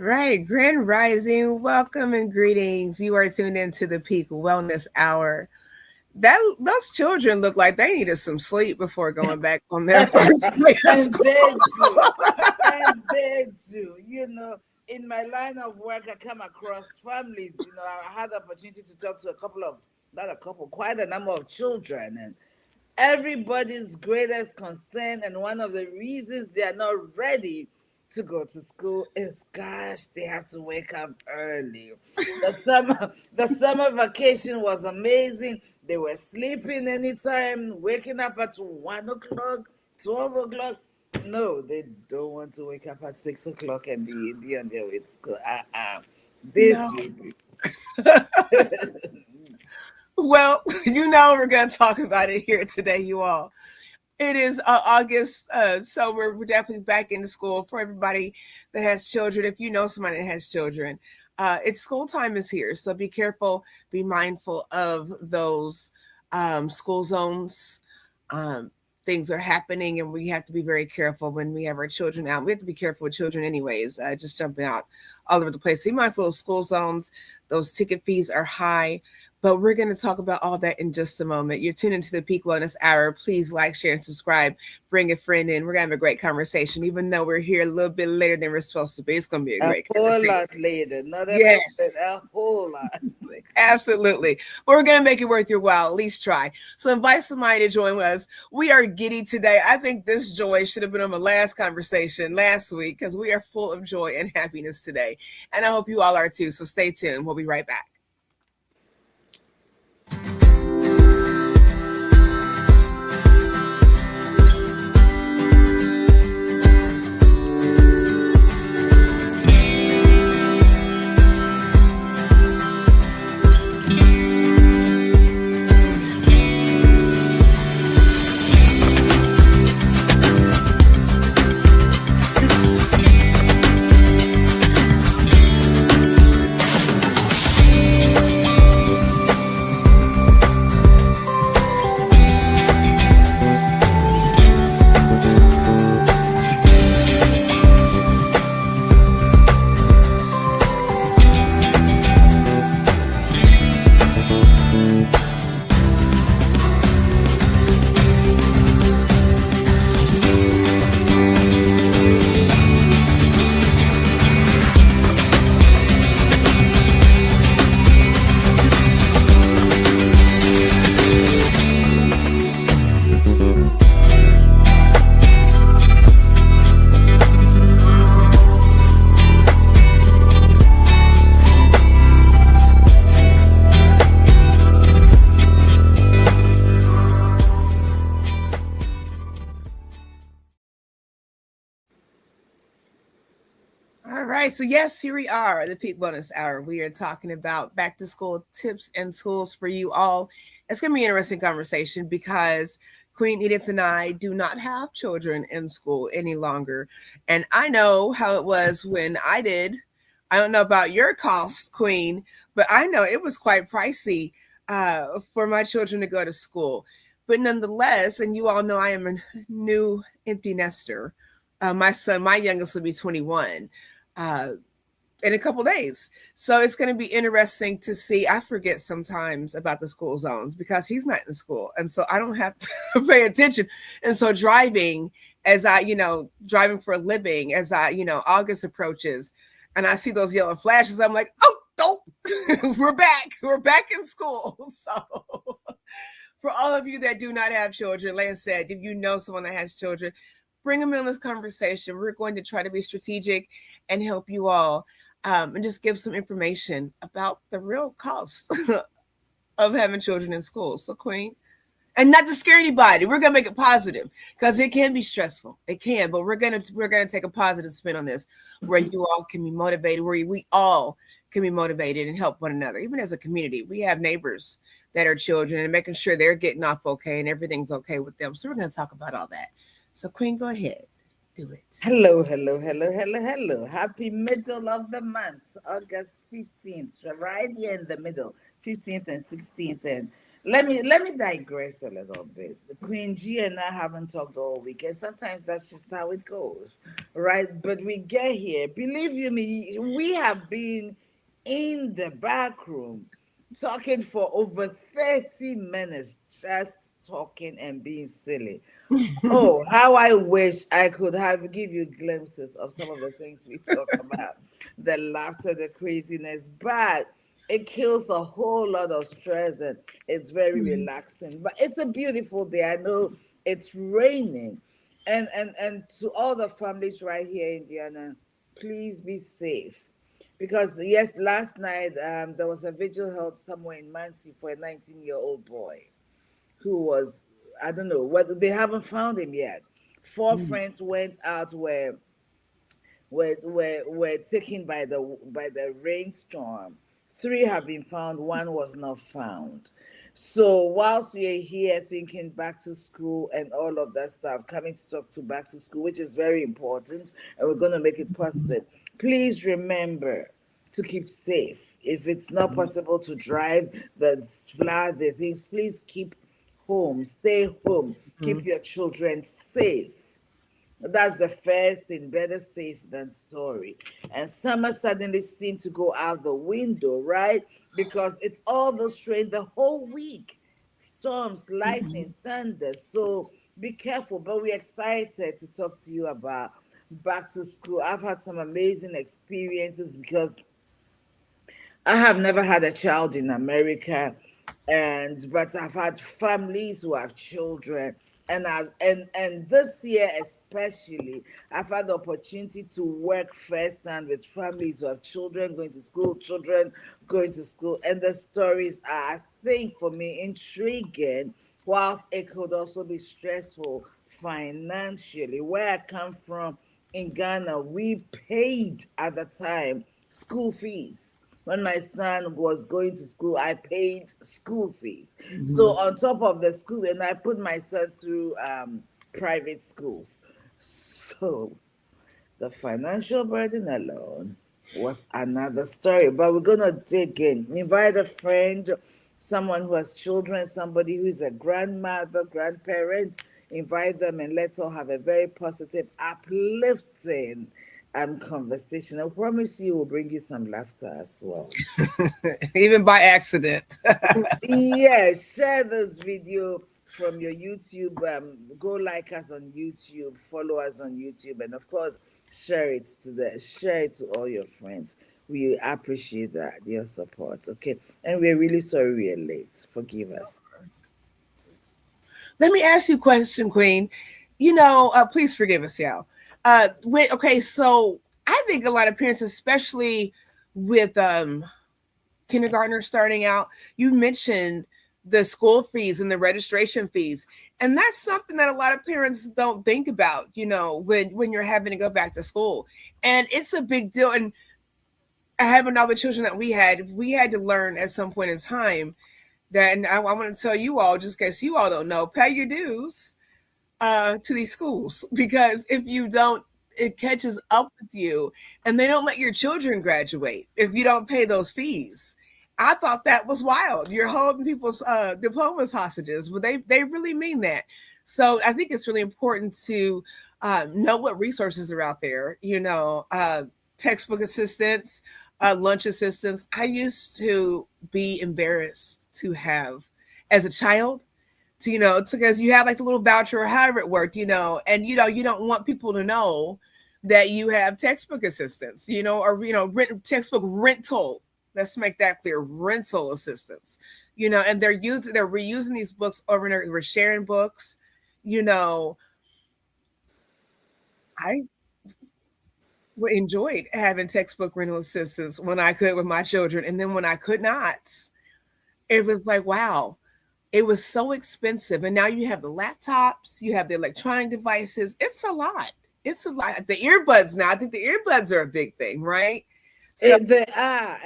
right, Grand Rising, welcome and greetings. You are tuned into the Peak Wellness Hour. Those children look like they needed some sleep before going back on their first day of And school. they do. And they do. In my line of work, I come across families. I had the opportunity to talk to not a couple, quite a number of children. And everybody's greatest concern, and one of the reasons they are not ready to go to school is, gosh, they have to wake up early. The summer vacation was amazing. They were sleeping anytime, waking up at 1 o'clock, 12 o'clock. No, they don't want to wake up at 6 o'clock and be on their way to school. They No. sleep. Well, we're going to talk about it here today, you all. It is August, so we're definitely back into school for everybody that has children. If you know somebody that has children, it's school time is here, so be careful, be mindful of those school zones. Things are happening, and we have to be very careful when we have our children out. We have to be careful with children, anyways. Just jumping out all over the place. So be mindful of school zones. Those ticket fees are high. But we're going to talk about all that in just a moment. You're tuned into the Peak Wellness Hour. Please like, share, and subscribe. Bring a friend in. We're going to have a great conversation, even though we're here a little bit later than we're supposed to be. It's going to be a great whole conversation. lot later. Not a Yes. bit, a whole lot. Absolutely. But we're going to make it worth your while. At least try. So invite somebody to join us. We are giddy today. I think this joy should have been on the last conversation last week because we are full of joy and happiness today. And I hope you all are too. So stay tuned. We'll be right back. All right. So, yes, here we are, the Peak Wellness Hour. We are talking about back to school tips and tools for you all. It's going to be an interesting conversation because Queen Edith and I do not have children in school any longer. And I know how it was when I did. I don't know about your cost, Queen, but I know it was quite pricey for my children to go to school. But nonetheless, and you all know I am a new empty nester. My youngest will be 21 uh, in a couple days. So it's going to be interesting to see. I forget sometimes about the school zones because he's not in school. And so I don't have to pay attention. And so driving for a living, August approaches and I see those yellow flashes, I'm like, oh, we're back. We're back in school. So for all of you that do not have children, like I said, if you know someone that has children, bring them in this conversation. We're going to try to be strategic and help you all and just give some information about the real cost of having children in school. So, Queen, and not to scare anybody, we're gonna make it positive because it can be stressful. It can, but we're gonna take a positive spin on this, where you all can be motivated, where we all can be motivated and help one another. Even as a community, we have neighbors that are children and making sure they're getting off okay and everything's okay with them. So we're gonna talk about all that. So, Queen, go ahead. Do it. Hello, hello, hello, hello, hello. Happy middle of the month, August 15th, right here in the middle, 15th and 16th. And let me digress a little bit. Queen G and I haven't talked all weekend. Sometimes that's just how it goes, right? But we get here. Believe you me, we have been in the back room talking for over 30 minutes, just talking and being silly. Oh, how I wish I could have give you glimpses of some of the things we talk about, the laughter, the craziness, but it kills a whole lot of stress and it's very relaxing. But it's a beautiful day. I know it's raining. And to all the families right here in Indiana, please be safe. Because yes, last night there was a vigil held somewhere in Muncie for a 19-year-old boy who was, I don't know whether they haven't found him yet. Four friends went out were taken by the rainstorm. Three have been found, one was not found. So whilst we're here thinking back to school and all of that stuff, coming to talk to back to school, which is very important, and we're going to make it positive, please remember to keep safe. If it's not possible to drive the flood, the things, please keep home, stay home, keep your children safe. That's the first thing, better safe than sorry. And summer suddenly seemed to go out the window, right? Because it's all those rain the whole week. Storms, lightning, thunder. So be careful. But we're excited to talk to you about back to school. I've had some amazing experiences because I have never had a child in America, and but I've had families who have children, and this year especially, I've had the opportunity to work firsthand with families who have children going to school, children going to school, and the stories are, I think, for me, intriguing, whilst it could also be stressful financially. Where I come from in Ghana, we paid at the time school fees. When my son was going to school, I paid school fees. So on top of the school, and I put my son through private schools. So the financial burden alone was another story. But we're gonna dig in. Invite a friend, someone who has children, somebody who is a grandmother, grandparent. Invite them and let's all have a very positive, uplifting conversation. I promise you will bring you some laughter as well. Even by accident. Yes, share this video from your YouTube. Go like us on YouTube, follow us on YouTube, and of course, share it to all your friends. We appreciate that your support. Okay, and we're really sorry we're late. Forgive us. Let me ask you a question, Queen. Please forgive us, y'all. Okay, so I think a lot of parents, especially with kindergartners starting out, you mentioned the school fees and the registration fees, and that's something that a lot of parents don't think about. When you're having to go back to school, and it's a big deal. And having all the children that we had to learn at some point in time that, and I want to tell you all, just in case you all don't know, pay your dues to these schools, because if you don't, it catches up with you, and they don't let your children graduate if you don't pay those fees. I thought that was wild. You're holding people's diplomas hostages, but they really mean that. So I think it's really important to know what resources are out there. Textbook assistance, lunch assistance. I used to be embarrassed to have as a child because you have like the little voucher or however it worked, and you don't want people to know that you have textbook assistance, or textbook rental. Let's make that clear, rental assistance. And they're reusing these books over and over. We're sharing books. I enjoyed having textbook rental assistance when I could with my children, and then when I could not, it was like, wow, it was so expensive. And now you have the laptops, you have the electronic devices. It's a lot. It's a lot. The earbuds now, I think the earbuds are a big thing, right? So They are,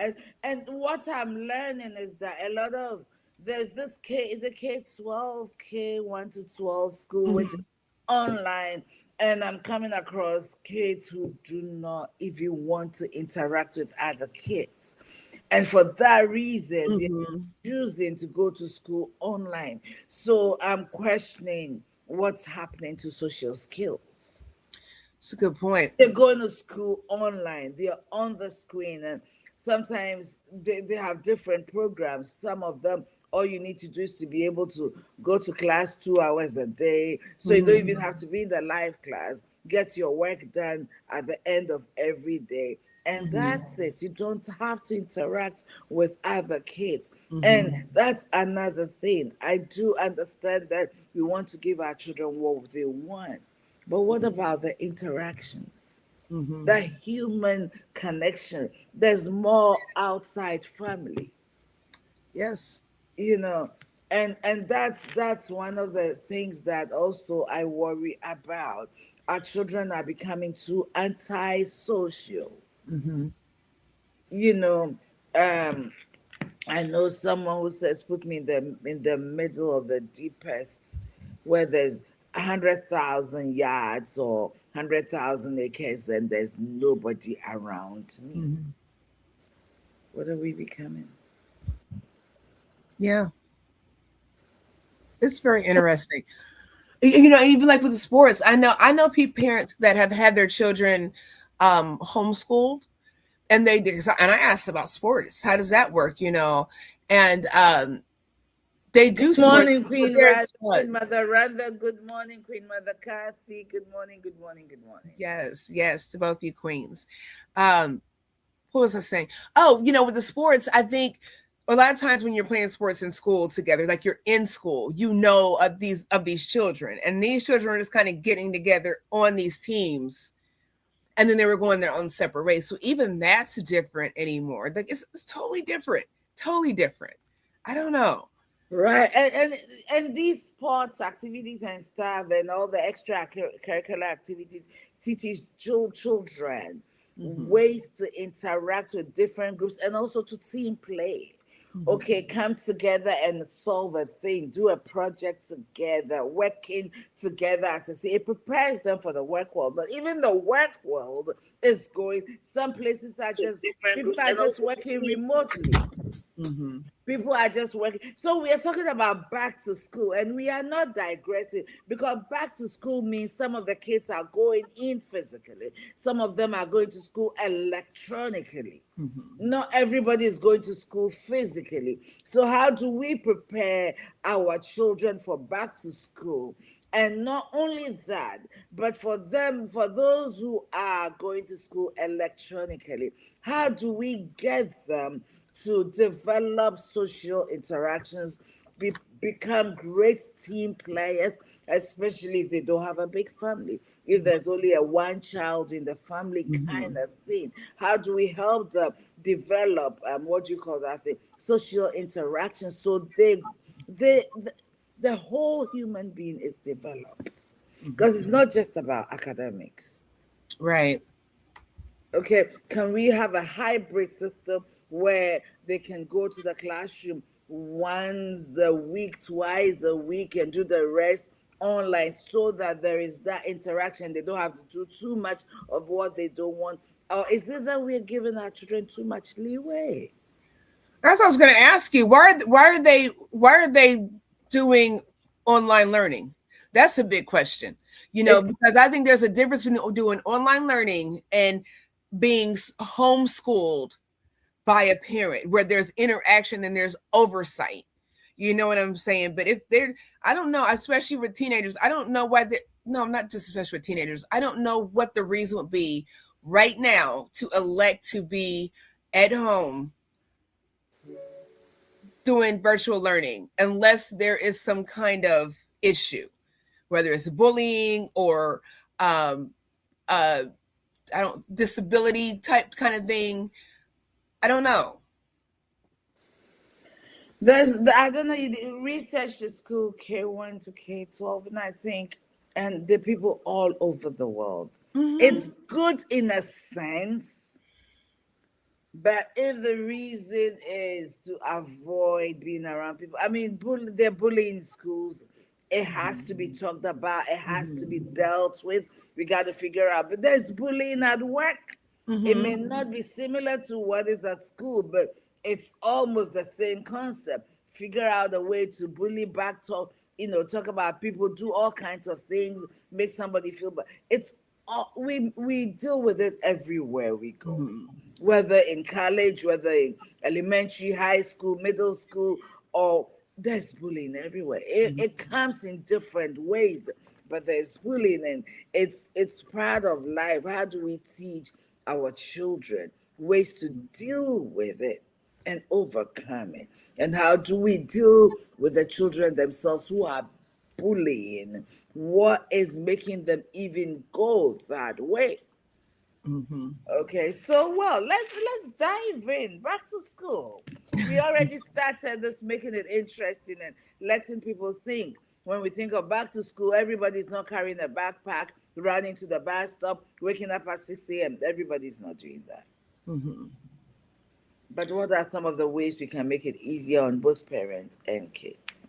and what I'm learning is that a lot of there's this is a K-12, K-1 to 12 school, which is online, and I'm coming across kids who do not even want to interact with other kids. And for that reason, they're Mm-hmm. choosing to go to school online. So I'm questioning what's happening to social skills. It's a good point. They're going to school online, they're on the screen, and sometimes they have different programs. Some of them, all you need to do is to be able to go to class 2 hours a day. So you don't Mm-hmm. even have to be in the live class. Get your work done at the end of every day. And Mm-hmm. that's it. You don't have to interact with other kids. Mm-hmm. And that's another thing. I do understand that we want to give our children what they want. But what about the interactions? Mm-hmm. The human connection. There's more outside family, Yes. you know. And that's one of the things that also I worry about. Our children are becoming too antisocial. Mm-hmm. You know, um, I know someone who says put me in the middle of the deepest, where there's 100,000 yards or 100,000 acres and there's nobody around me. Mm-hmm. What are we becoming? Yeah. It's very interesting. You know, even like with the sports, I know parents that have had their children homeschooled, and they did, and I asked about sports. How does that work? You know, and they do Good sports, morning, but Queen Rada, there's what? Queen Mother Rada. Good morning, Queen Mother Kathy. Good morning, good morning, good morning. Yes, yes, to both you queens. Um, what was I saying? Oh, you know, with the sports, I think a lot of times when you're playing sports in school together, like you're in school, you know of these children, and these children are just kind of getting together on these teams, and then they were going their own separate ways. So even that's different anymore. Like it's totally different, totally different. I don't know. Right, and these sports activities and stuff, and all the extra curricular activities teaches children Hmm. ways to interact with different groups and also to team play. Hmm. Okay, come together and solve a thing, do a project together, working together to see it prepares them for the work world. But even the work world is going, some places are just, Different people groups are and just also working team. remotely. Hmm. People are just working. So we are talking about back to school, and we are not digressing because back to school means some of the kids are going in physically, some of them are going to school electronically. Hmm. Not everybody is going to school physically. So, how do we prepare our children for back to school? And not only that, but for them, for those who are going to school electronically, how do we get them to develop social interactions, become great team players, especially if they don't have a big family, if there's only a one child in the family kind Hmm. of thing? How do we help them develop what do you call that thing, social interaction, so they the whole human being is developed, because it's Hmm. not just about academics. Right. Okay, can we have a hybrid system where they can go to the classroom once a week, twice a week, and do the rest online, so that there is that interaction? They don't have to do too much of what they don't want. Or is it that we're giving our children too much leeway? That's what I was going to ask you. Why are they doing online learning? That's a big question. You know, It's because I think there's a difference between doing online learning and being homeschooled by a parent, where there's interaction and there's oversight. You know what I'm saying? But if they're, I don't know, especially with teenagers, I don't know why they, no, not just especially with teenagers. I don't know what the reason would be right now to elect to be at home doing virtual learning unless there is some kind of issue, whether it's bullying or um, uh, I don't disability type kind of thing. I don't know. I don't know. You research the school K1 to K12, and I think, and the people all over the world. Mm-hmm. It's good in a sense, but if the reason is to avoid being around people, I mean, they're bullying schools. It has to be talked about. It has to be Mm-hmm. dealt with. We got to figure out. But there's bullying at work. It may Mm-hmm. not be similar to what is at school, but it's almost the same concept. Figure out a way to bully back, talk, talk about people, do all kinds of things, make somebody feel bad. It's all, we deal with it everywhere we go, Mhm. whether in college, whether in elementary, high school, middle school, or there's bullying everywhere. It comes in different ways, but there's bullying, and it's part of life. How do we teach our children ways to deal with it and overcome it? And how do we deal with the children themselves who are bullying? What is making them even go that way? Mhm. Okay, so well, let's dive in. Back to school. We already started this, making it interesting and letting people think. When we think of back to school, everybody's not carrying a backpack, running to the bus stop, waking up at 6 a.m. Everybody's not doing that. Mhm. But what are some of the ways we can make it easier on both parents and kids?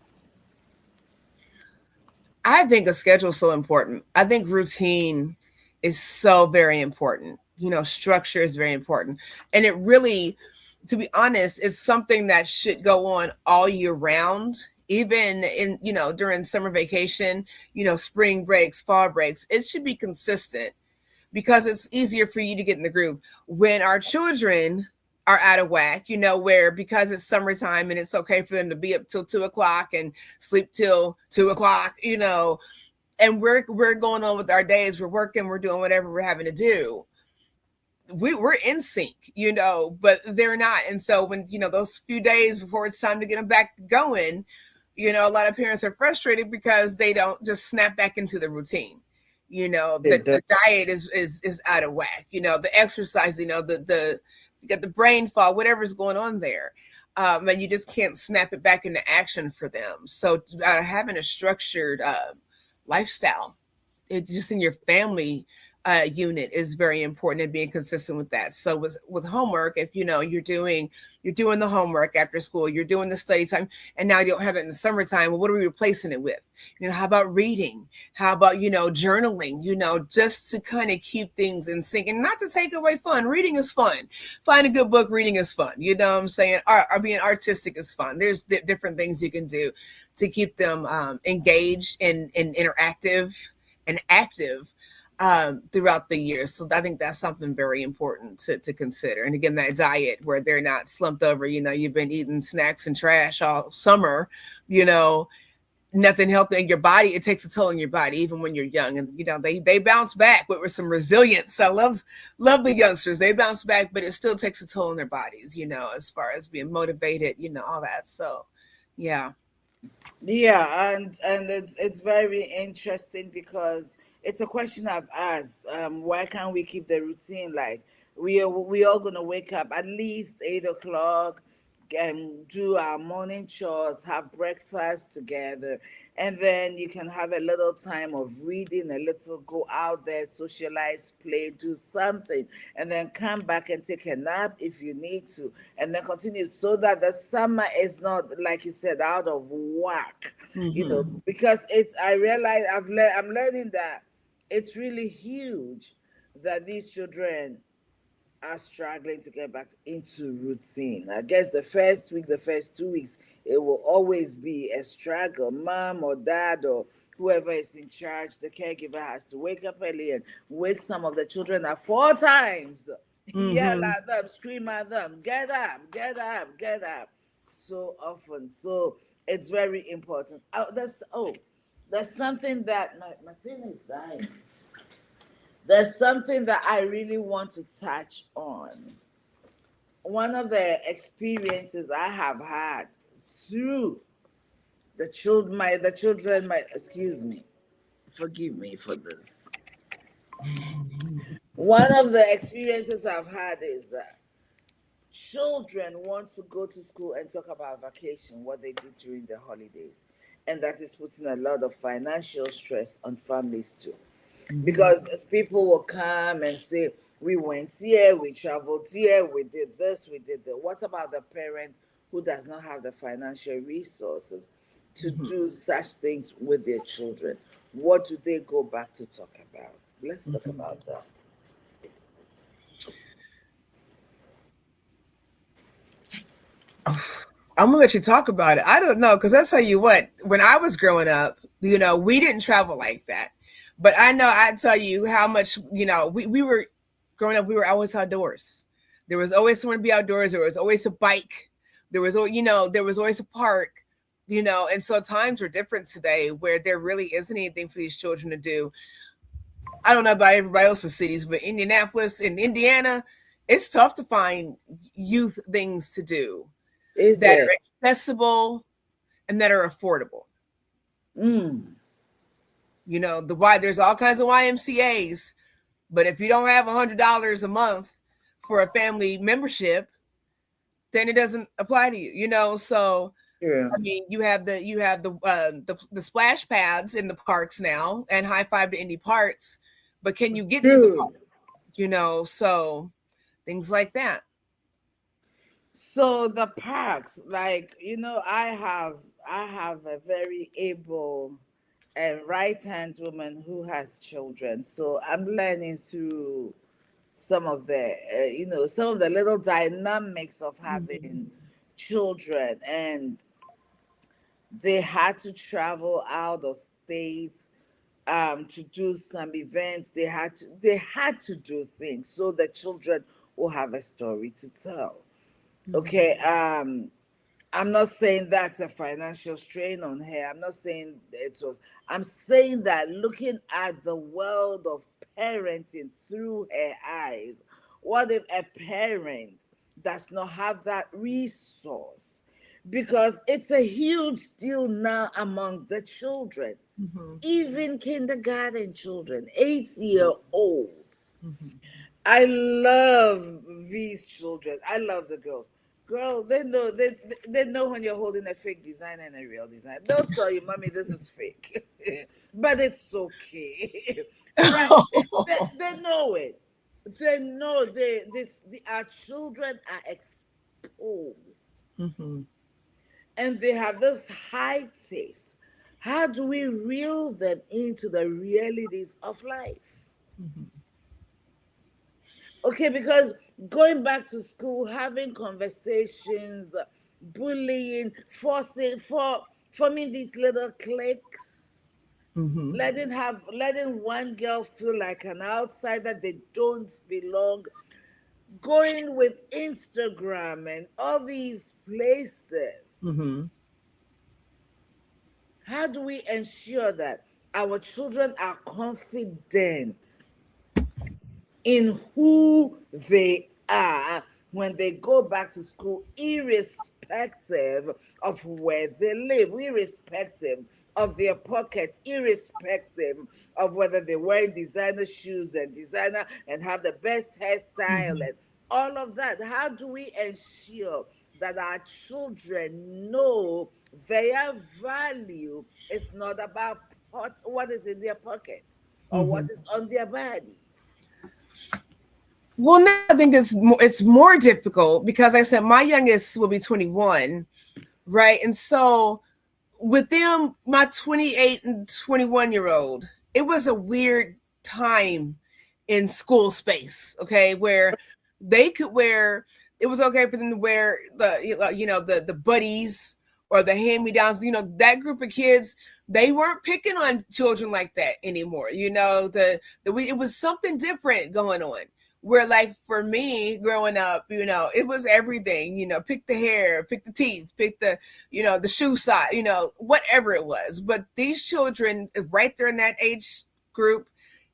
I think a schedule is so important. I think routine is so very important. Structure is very important. And it really, to be honest, is something that should go on all year round, even in, during summer vacation, spring breaks, fall breaks. It should be consistent because it's easier for you to get in the groove. When our children are out of whack, where because it's summertime and it's okay for them to be up till 2 o'clock and sleep till 2 o'clock, and we're going on with our days, we're working, we're doing whatever we're having to do. We're in sync, but they're not. And so when, those few days before it's time to get them back going, a lot of parents are frustrated because they don't just snap back into the routine. The diet is out of whack. The exercise, the you got the brain fog, whatever's going on there. And you just can't snap it back into action for them. So having a structured lifestyle, just in your family unit, is very important, and being consistent with that. So with homework, if you're doing the homework after school, you're doing the study time, and now you don't have it in the summertime. Well, what are we replacing it with? How about reading? How about journaling? Just to kind of keep things in sync, and not to take away fun. Reading is fun. Find a good book. Reading is fun. You know what I'm saying? Art, or being artistic is fun. There's different things you can do to keep them engaged and interactive and active throughout the year. So I think that's something very important to consider. And again, that diet where they're not slumped over, you've been eating snacks and trash all summer, you know, nothing healthy in your body. It takes a toll on your body, even when you're young. And, they bounce back with some resilience. I love the youngsters. They bounce back, but it still takes a toll on their bodies, as far as being motivated, all that. So, yeah. Yeah, and it's very interesting because it's a question I've asked. Why can't we keep the routine? Like we all gonna wake up at least 8 o'clock, and do our morning chores, have breakfast together, and then you can have a little time of reading, a little go out there, socialize, play, do something, and then come back and take a nap if you need to, and then continue so that the summer is not, like you said, out of whack. Mm-hmm. Because it's I realize I'm learning that it's really huge that these children are struggling to get back into routine. I guess the first week, the first 2 weeks, it will always be a struggle. Mom or dad or whoever is in charge, the caregiver has to wake up early and wake some of the children up 4 times, yell Mm-hmm. at them, scream at them, get up, get up, get up, so often. So it's very important. There's something that my thing is dying. There's something that I really want to touch on. One of the experiences I have had through the children, my excuse me, forgive me for this. One of the experiences I've had is that children want to go to school and talk about vacation, what they did during the holidays, and that is putting a lot of financial stress on families too. Mm-hmm. Because as people will come and say, we went here, we traveled here, we did this, we did that. What about the parent who does not have the financial resources to Mm-hmm. do such things with their children? What do they go back to talk about? Let's talk Mm-hmm. about that. I'm gonna let you talk about it. I don't know, because I'll tell you what, when I was growing up, we didn't travel like that. But I know I tell you how much, we were growing up, we were always outdoors. There was always someone to be outdoors, there was always a bike, there was always a park, and so times are different today where there really isn't anything for these children to do. I don't know about everybody else's cities, but Indianapolis and Indiana, it's tough to find youth things to do Is that it? are accessible and that are affordable. Mm. The why there's all kinds of YMCA's, but if you don't have $100 a month for a family membership, then it doesn't apply to you. So Yeah. I mean, you have the splash pads in the parks now, and high five to Indy Parks, but can you get to the park? So things like that. So the parks, like I have a very able and right-hand woman who has children. So I'm learning through some of the little dynamics of having children, and they had to travel out of state to do some events. They had to do things so the children will have a story to tell. Okay. I'm not saying that's a financial strain on her. I'm not saying it was. I'm saying that looking at the world of parenting through her eyes, what if a parent does not have that resource? Because it's a huge deal now among the children, Mm-hmm. even kindergarten children, 8-year-old. Mm-hmm. I love these children. I love the girls. Girl, they know when you're holding a fake design and a real design. Don't tell you, mommy, this is fake, but it's okay, right? They know it. They know our children are exposed, Mm-hmm. and they have this high taste. How do we reel them into the realities of life? Mm-hmm. Okay, because going back to school, having conversations, bullying, forcing, forming these little cliques, Mm-hmm. letting one girl feel like an outsider, they don't belong, going with Instagram and all these places. Mm-hmm. How do we ensure that our children are confident in who they are when they go back to school, irrespective of where they live, irrespective of their pockets, irrespective of whether they wear designer shoes and designer and have the best hairstyle Mm-hmm. and all of that? How do we ensure that our children know their value is not about what is in their pockets or what Mm-hmm. is on their bodies? Well, now I think it's more difficult because like I said my youngest will be 21, right? And so with them, my 28 and 21-year-old, it was a weird time in school space, okay, where they could wear, it was okay for them to wear the buddies or the hand-me-downs, that group of kids, they weren't picking on children like that anymore. It was something different going on. Where like for me growing up, it was everything, pick the hair, pick the teeth, pick the shoe size, whatever it was. But these children right there in that age group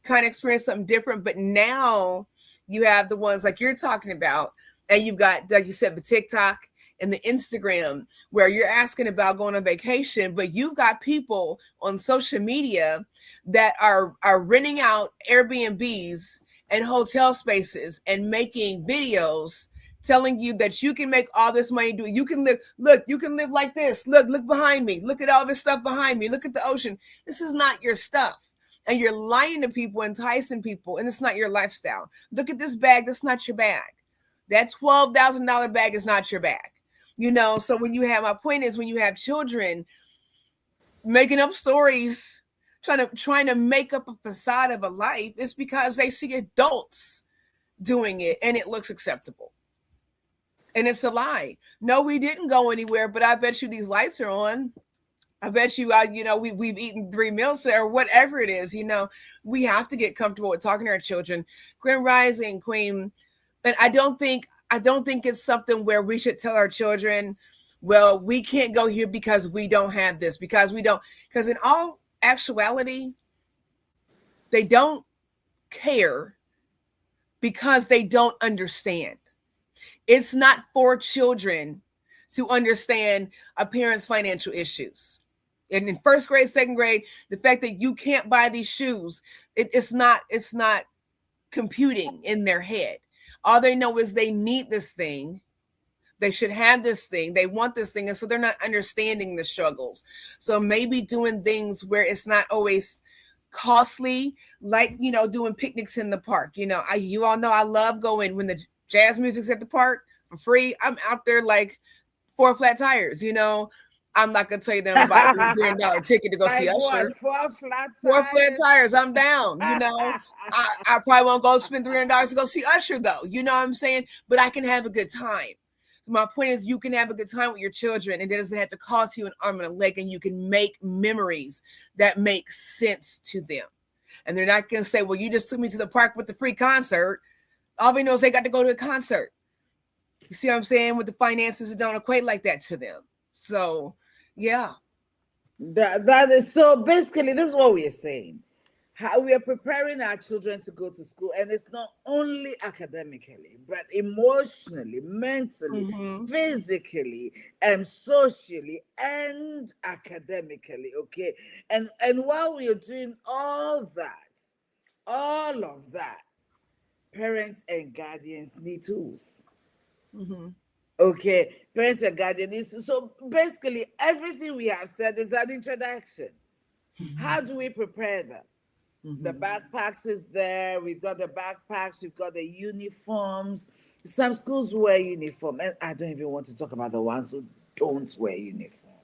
kind of experience something different. But now you have the ones like you're talking about, and you've got, like you said, the TikTok and the Instagram where you're asking about going on vacation, but you got people on social media that are renting out Airbnbs and hotel spaces and making videos telling you that you can make all this money doing. You can live like this. Look behind me. Look at all this stuff behind me. Look at the ocean. This is not your stuff. And you're lying to people, enticing people, and it's not your lifestyle. Look at this bag. That's not your bag. That $12,000 bag is not your bag. So my point is when you have children making up stories, trying to make up a facade of a life, it's because they see adults doing it and it looks acceptable. And it's a lie. No, we didn't go anywhere, but I bet you these lights are on. I bet you, we've eaten 3 meals there, or whatever it is. We have to get comfortable with talking to our children. Grand Rising, Queen. And I don't think it's something where we should tell our children, well, we can't go here because we don't have this, because in all actuality, they don't care because they don't understand. It's not for children to understand a parent's financial issues. And in first grade, second grade, the fact that you can't buy these shoes, it's not computing in their head. All they know is they need this thing. They should have this thing. They want this thing. And so they're not understanding the struggles. So maybe doing things where it's not always costly, like, doing picnics in the park. You all know I love going when the jazz music's at the park for free. I'm out there like 4 flat tires, I'm not gonna tell you that I'm about a $300 ticket to go see Usher. 4 flat tires. 4 flat tires. I'm down. I probably won't go spend $300 to go see Usher though. You know what I'm saying? But I can have a good time. My point is, you can have a good time with your children, and it doesn't have to cost you an arm and a leg, and you can make memories that make sense to them. And they're not gonna say, "Well, you just took me to the park with the free concert." All they know is they got to go to a concert. You see what I'm saying? With the finances, it don't equate like that to them. So. Yeah. That is so basically this is what we are saying. How we are preparing our children to go to school, and it's not only academically, but emotionally, mentally, physically, and socially, and academically. Okay. And while we are doing all of that, parents and guardians need tools. Okay, parents and guardians. So basically, everything we have said is an introduction. How do we prepare them? The backpacks is there. We've got the backpacks. We've got the uniforms. Some schools wear uniform, and I don't even want to talk about the ones who don't wear uniform.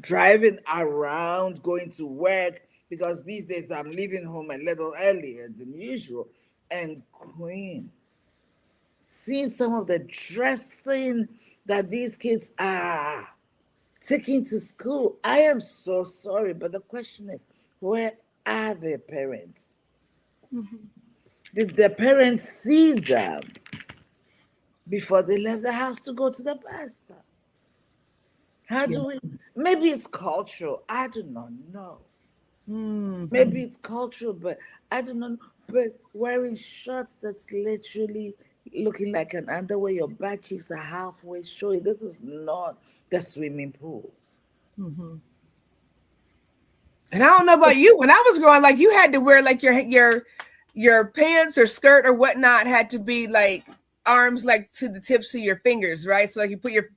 Driving around, going to work, because these days I'm leaving home a little earlier than usual. And Queen, seeing some of the dressing that these kids are taking to school, I am so sorry, but the question is, where are their parents? Did the parents see them before they left the house to go to the bus stop? How do we? Maybe it's cultural. I do not know. Maybe it's cultural, but I do not know. But wearing shorts that's literally looking like an underwear, your back cheeks are halfway showing. This is not the swimming pool. And I don't know about you. When I was growing, like, you had to wear like your pants or skirt or whatnot had to be like arms like to the tips of your fingers, right? So like you put your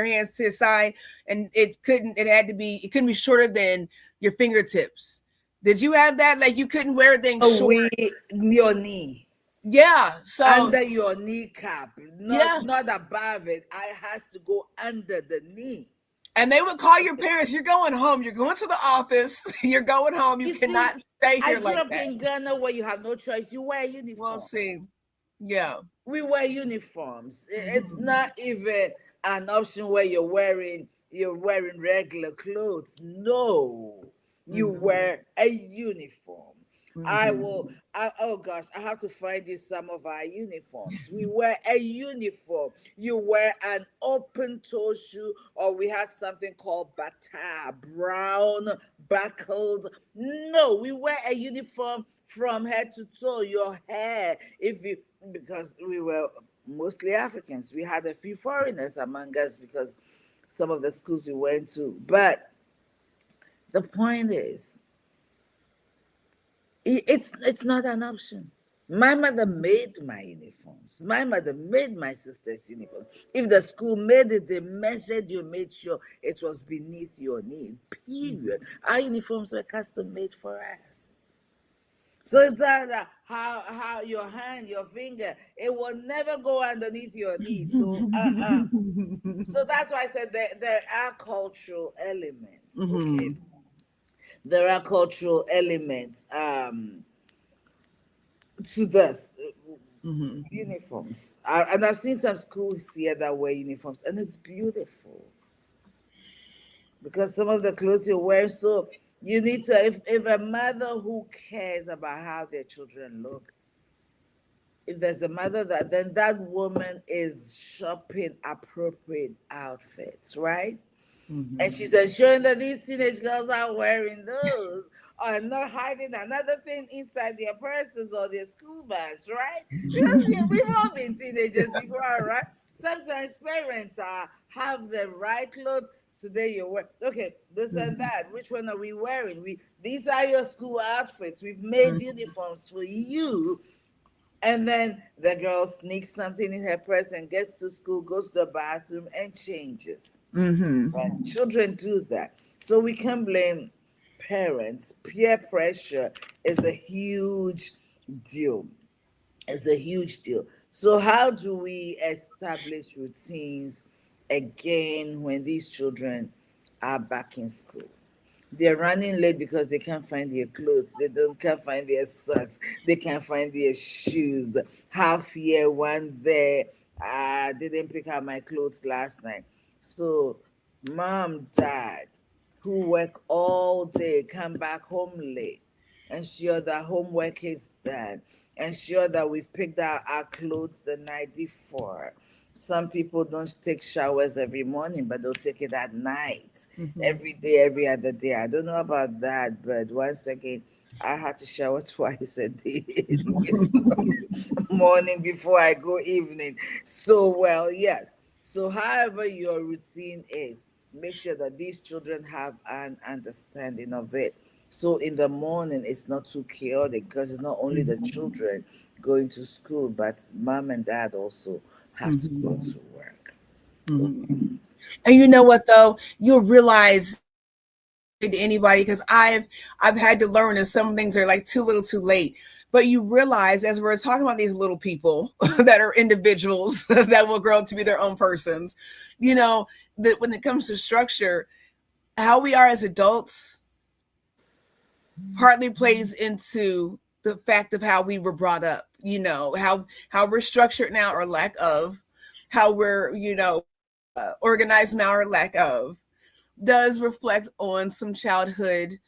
hands to the side, and it couldn't be shorter than your fingertips. Did you have that? Like you couldn't wear things short. Your knee. Yeah, so under your kneecap, not above it. I has to go under the knee. And they would call your parents. You're going home. You're going to the office. You're going home. You cannot stay here like that. I grew up in Ghana where you have no choice. You wear uniforms. Well, see, yeah, we wear uniforms. It's not even an option where you're wearing regular clothes. No, you wear a uniform. Oh gosh, I have to find you some of our uniforms. We wear a uniform. You wear an open toe shoe, or we had something called bata, brown, buckled. No, we wear a uniform from head to toe. Your hair, because we were mostly Africans. We had a few foreigners among us because some of the schools we went to. But the point is, it's not an option. My mother made my uniforms. My mother made my sister's uniforms. If the school made it, they measured you, made sure it was beneath your knee. Period. Our uniforms were custom made for us. So it's that how your hand, your finger, it will never go underneath your knee. So so that's why I said there are cultural elements. Okay. There are cultural elements to this. Mm-hmm. Uniforms. And I've seen some schools here that wear uniforms, and it's beautiful because some of the clothes you wear. So you need to, if a mother who cares about how their children look, if there's a mother that, then that woman is shopping appropriate outfits, right? And Mm-hmm. she's ensuring that these teenage girls are wearing those or not hiding another thing inside their purses or their school bags, right? Because we've all been teenagers before, right? Sometimes parents have the right clothes. Today you wear, okay, this and Mm-hmm. that. Which one are we wearing? These are your school outfits. We've made uniforms for you. And then the girl sneaks something in her purse and gets to school, goes to the bathroom, and changes. Mm-hmm. Right? Children do that. So we can't blame parents. Peer pressure is a huge deal. It's a huge deal. So, how do we establish routines again when these children are back in school? They're running late because they can't find their clothes. They don't can't find their socks. They can't find their shoes. Half here, one there. I didn't pick up my clothes last night. So, mom, dad, who work all day, come back home late. Ensure that homework is done. Ensure that we've picked out our clothes the night before. Some people don't take showers every morning, but they'll take it at night, Mm-hmm. every day, every other day. I don't know about that, but once again, I had to shower twice a day, morning before I go evening. So, well, yes. So, however your routine is, make sure that these children have an understanding of it. So, in the morning, it's not too chaotic because it's not only the children going to school, but mom and dad also have to go Mm-hmm. to work. Mm-hmm. And you know what though? You'll realize to anybody because I've had to learn that some things are like too little too late. But you realize as we're talking about these little people that are individuals that will grow up to be their own persons, you know, that when it comes to structure, how we are as adults partly plays into the fact of how we were brought up, you know, how we're structured now or lack of, how we're, you know, organized now or lack of, does reflect on some childhood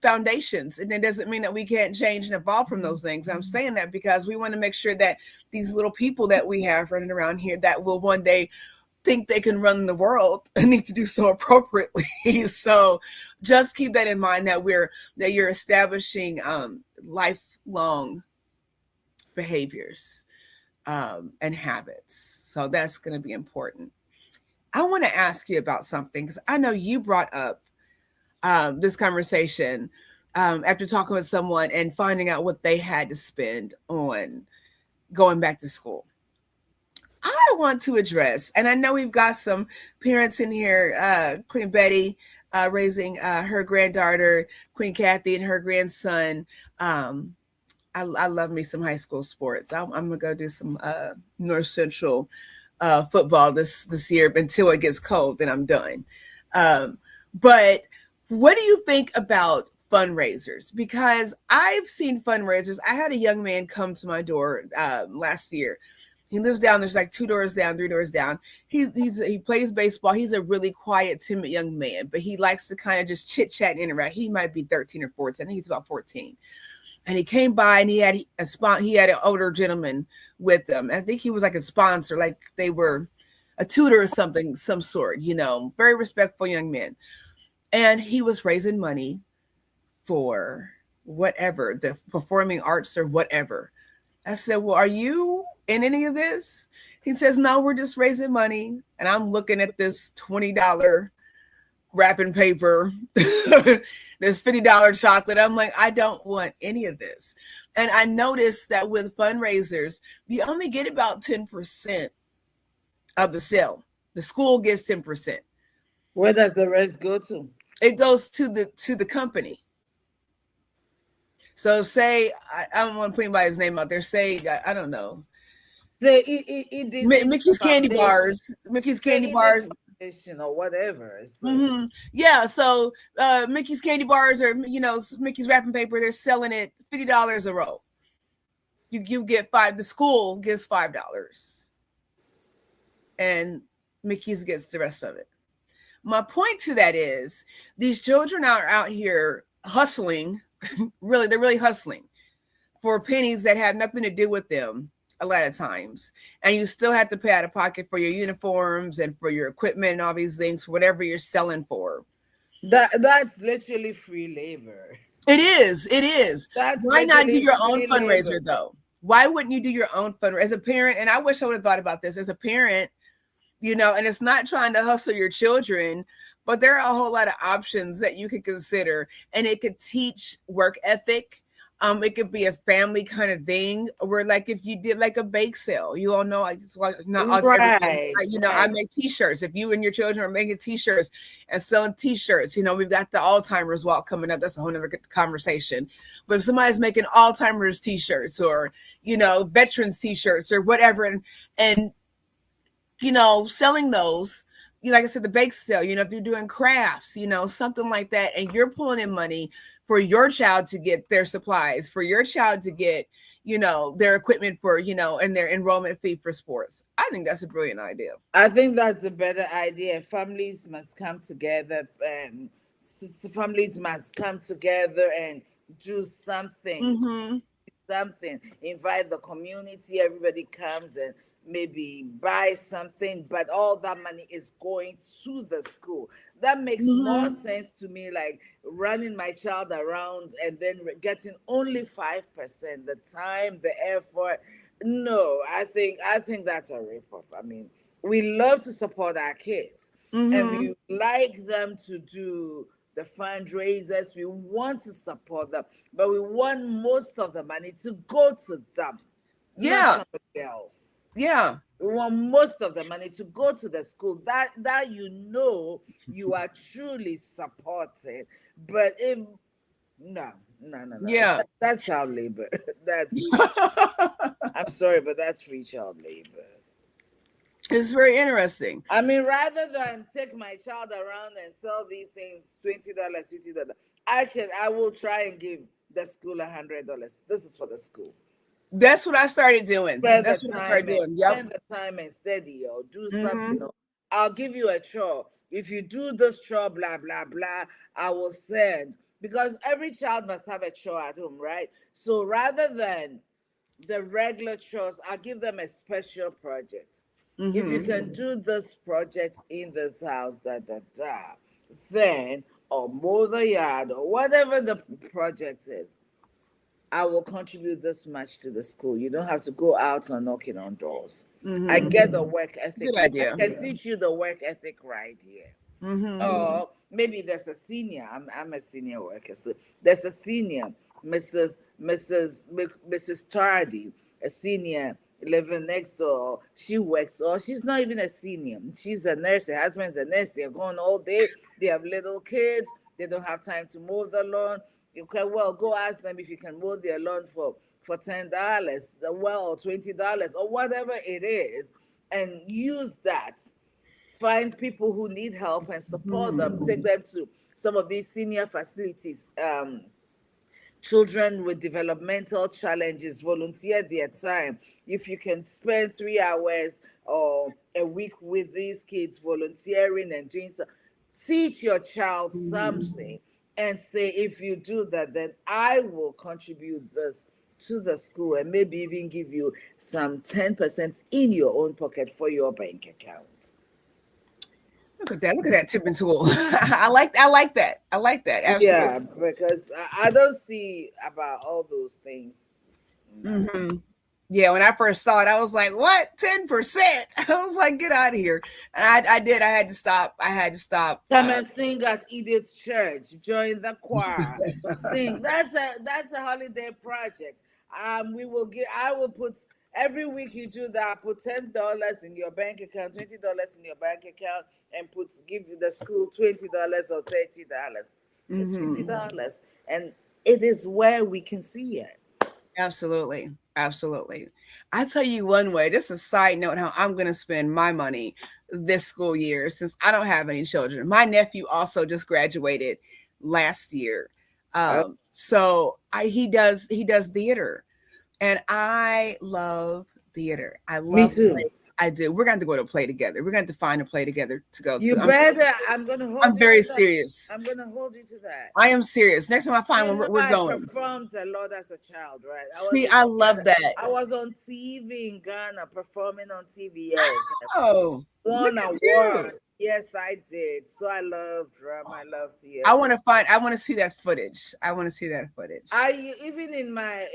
foundations. And it doesn't mean that we can't change and evolve from those things. I'm saying that because we want to make sure that these little people that we have running around here that will one day think they can run the world need to do so appropriately. So just keep that in mind that you're establishing lifelong behaviors and habits. So that's going to be important. I want to ask you about something because I know you brought up this conversation after talking with someone and finding out what they had to spend on going back to school. I want to address, and I know we've got some parents in here, Queen Betty raising her granddaughter, Queen Kathy, and her grandson. I love me some high school sports. I'm gonna go do some North Central football this year until it gets cold. Then I'm done. But what do you think about fundraisers? Because I've seen fundraisers. I had a young man come to my door last year. He lives down. There's like 2 doors down, 3 doors down. He plays baseball. He's a really quiet, timid young man, but he likes to kind of just chit chat and interact. He might be 13 or 14. I think he's about 14. And he came by and he had an older gentleman with him. I think he was like a sponsor, like they were a tutor or something, some sort, you know, very respectful young man. And he was raising money for whatever, the performing arts or whatever. I said, well, are you in any of this? He says, no, we're just raising money. And I'm looking at this $20 wrapping paper, this $50 chocolate. I'm like, I don't want any of this. And I noticed that with fundraisers, you only get about 10% of the sale. The school gets 10%. Where does the rest go to? It goes to the company. So say I don't want to put anybody's name out there. Say I don't know. Say it did Mickey's Candy Bars. Mickey's Candy Bars. Or whatever. So. Mm-hmm. Yeah, so Mickey's Candy Bars or you know Mickey's wrapping paper, they're selling it $50 a roll. you get the school gives $5, and Mickey's gets the rest of it. My point to that is these children are out here hustling. Really, they're really hustling for pennies that have nothing to do with them a lot of times. And you still have to pay out of pocket for your uniforms and for your equipment and all these things, whatever you're selling for. That's literally free labor. It is. It is. That's Why not do literally your own free fundraiser labor. though? Why wouldn't you do your own fundraiser as a parent? And I wish I would have thought about this as a parent, you know, and it's not trying to hustle your children, but there are a whole lot of options that you could consider, and it could teach work ethic. It could be a family kind of thing where, like, if you did like a bake sale, you all know, like, not Right, you know, I make t-shirts. If you and your children are making t-shirts and selling t-shirts, you know, we've got the Alzheimer's walk coming up. That's a whole nother conversation. But if somebody's making Alzheimer's t-shirts, or, you know, veterans t-shirts or whatever, and you know, selling those, you know, like I said, the bake sale, you know, if you're doing crafts, you know, something like that, and you're pulling in money for your child to get their supplies, for your child to get, you know, their equipment for, you know, and their enrollment fee for sports. I think that's a brilliant idea. I think that's a better idea. Families must come together, and families must come together and do something. Something. Invite the community. Everybody comes and maybe buy something, but all that money is going to the school. That makes more sense to me, like running my child around and then getting only 5%, the time, the effort. No, I think that's a ripoff. I mean, we love to support our kids, and we like them to do the fundraisers. We want to support them, but we want most of the money to go to them, not somebody else. Yeah. We want most of the money to go to the school that you know you are truly supporting. But if no. Yeah. That's child labor. That's I'm sorry, but that's free child labor. It's very interesting. I mean, rather than take my child around and sell these things $20, $50, I will try and give the school $100. This is for the school. That's what I started doing. Spend That's what I started doing. Yep. Spend the time and study, or do something. I'll give you a chore. If you do this chore, blah, blah, blah, I will send. Because every child must have a chore at home, right? So rather than the regular chores, I'll give them a special project. If you can do this project in this house, then, or mow the yard, or whatever the project is, I will contribute this much to the school. You don't have to go out and knocking on doors. I get the work ethic. Good idea. I can teach you the work ethic right here. Or maybe there's a senior. I'm a senior worker. So there's a senior, Mrs. Tardy, a senior living next door. She works, or she's not even a senior. She's a nurse. Her husband's a nurse. They're going all day. They have little kids. They don't have time to mow the lawn. You can go ask them if you can mow their lawn for $10, or $20, or whatever it is, and use that. Find people who need help and support them. Take them to some of these senior facilities. Children with developmental challenges, volunteer their time. If you can spend 3 hours or a week with these kids volunteering and doing so, teach your child something and say, if you do that, then I will contribute this to the school, and maybe even give you some 10% in your own pocket for your bank account. Look at that. Look at that tipping tool. I like that. Absolutely. Yeah, because I don't see about all those things. Yeah, when I first saw it, I was like, what? 10%? I was like, get out of here. And I did. I had to stop. Come and sing at Edith's church. Join the choir. Sing. That's a holiday project. I will put every week you do that, put $10 in your bank account, $20 in your bank account, and give the school $20 or $30. It's $50. And it is where we can see it. Absolutely. I tell you one way, just a side note, how I'm going to spend my money this school year, since I don't have any children. My nephew also just graduated last year. So he does theater. And I love theater. I Me love too. play. I do. We're going to go to a play together. We're going to find a play together to go You to. better. I'm gonna hold I'm you very to that. serious. I'm gonna hold you to that. I am serious. Next time I find You one, know, we're I going. performed a lot as a child, right? I was See, in I love Ghana. that. I was on TV in Ghana performing on TV. Yes, I Oh, look won at you. awards. Yes, I did. So I love drama. I love I theater. want to find. I want to see that footage. I want to see that footage. I even in my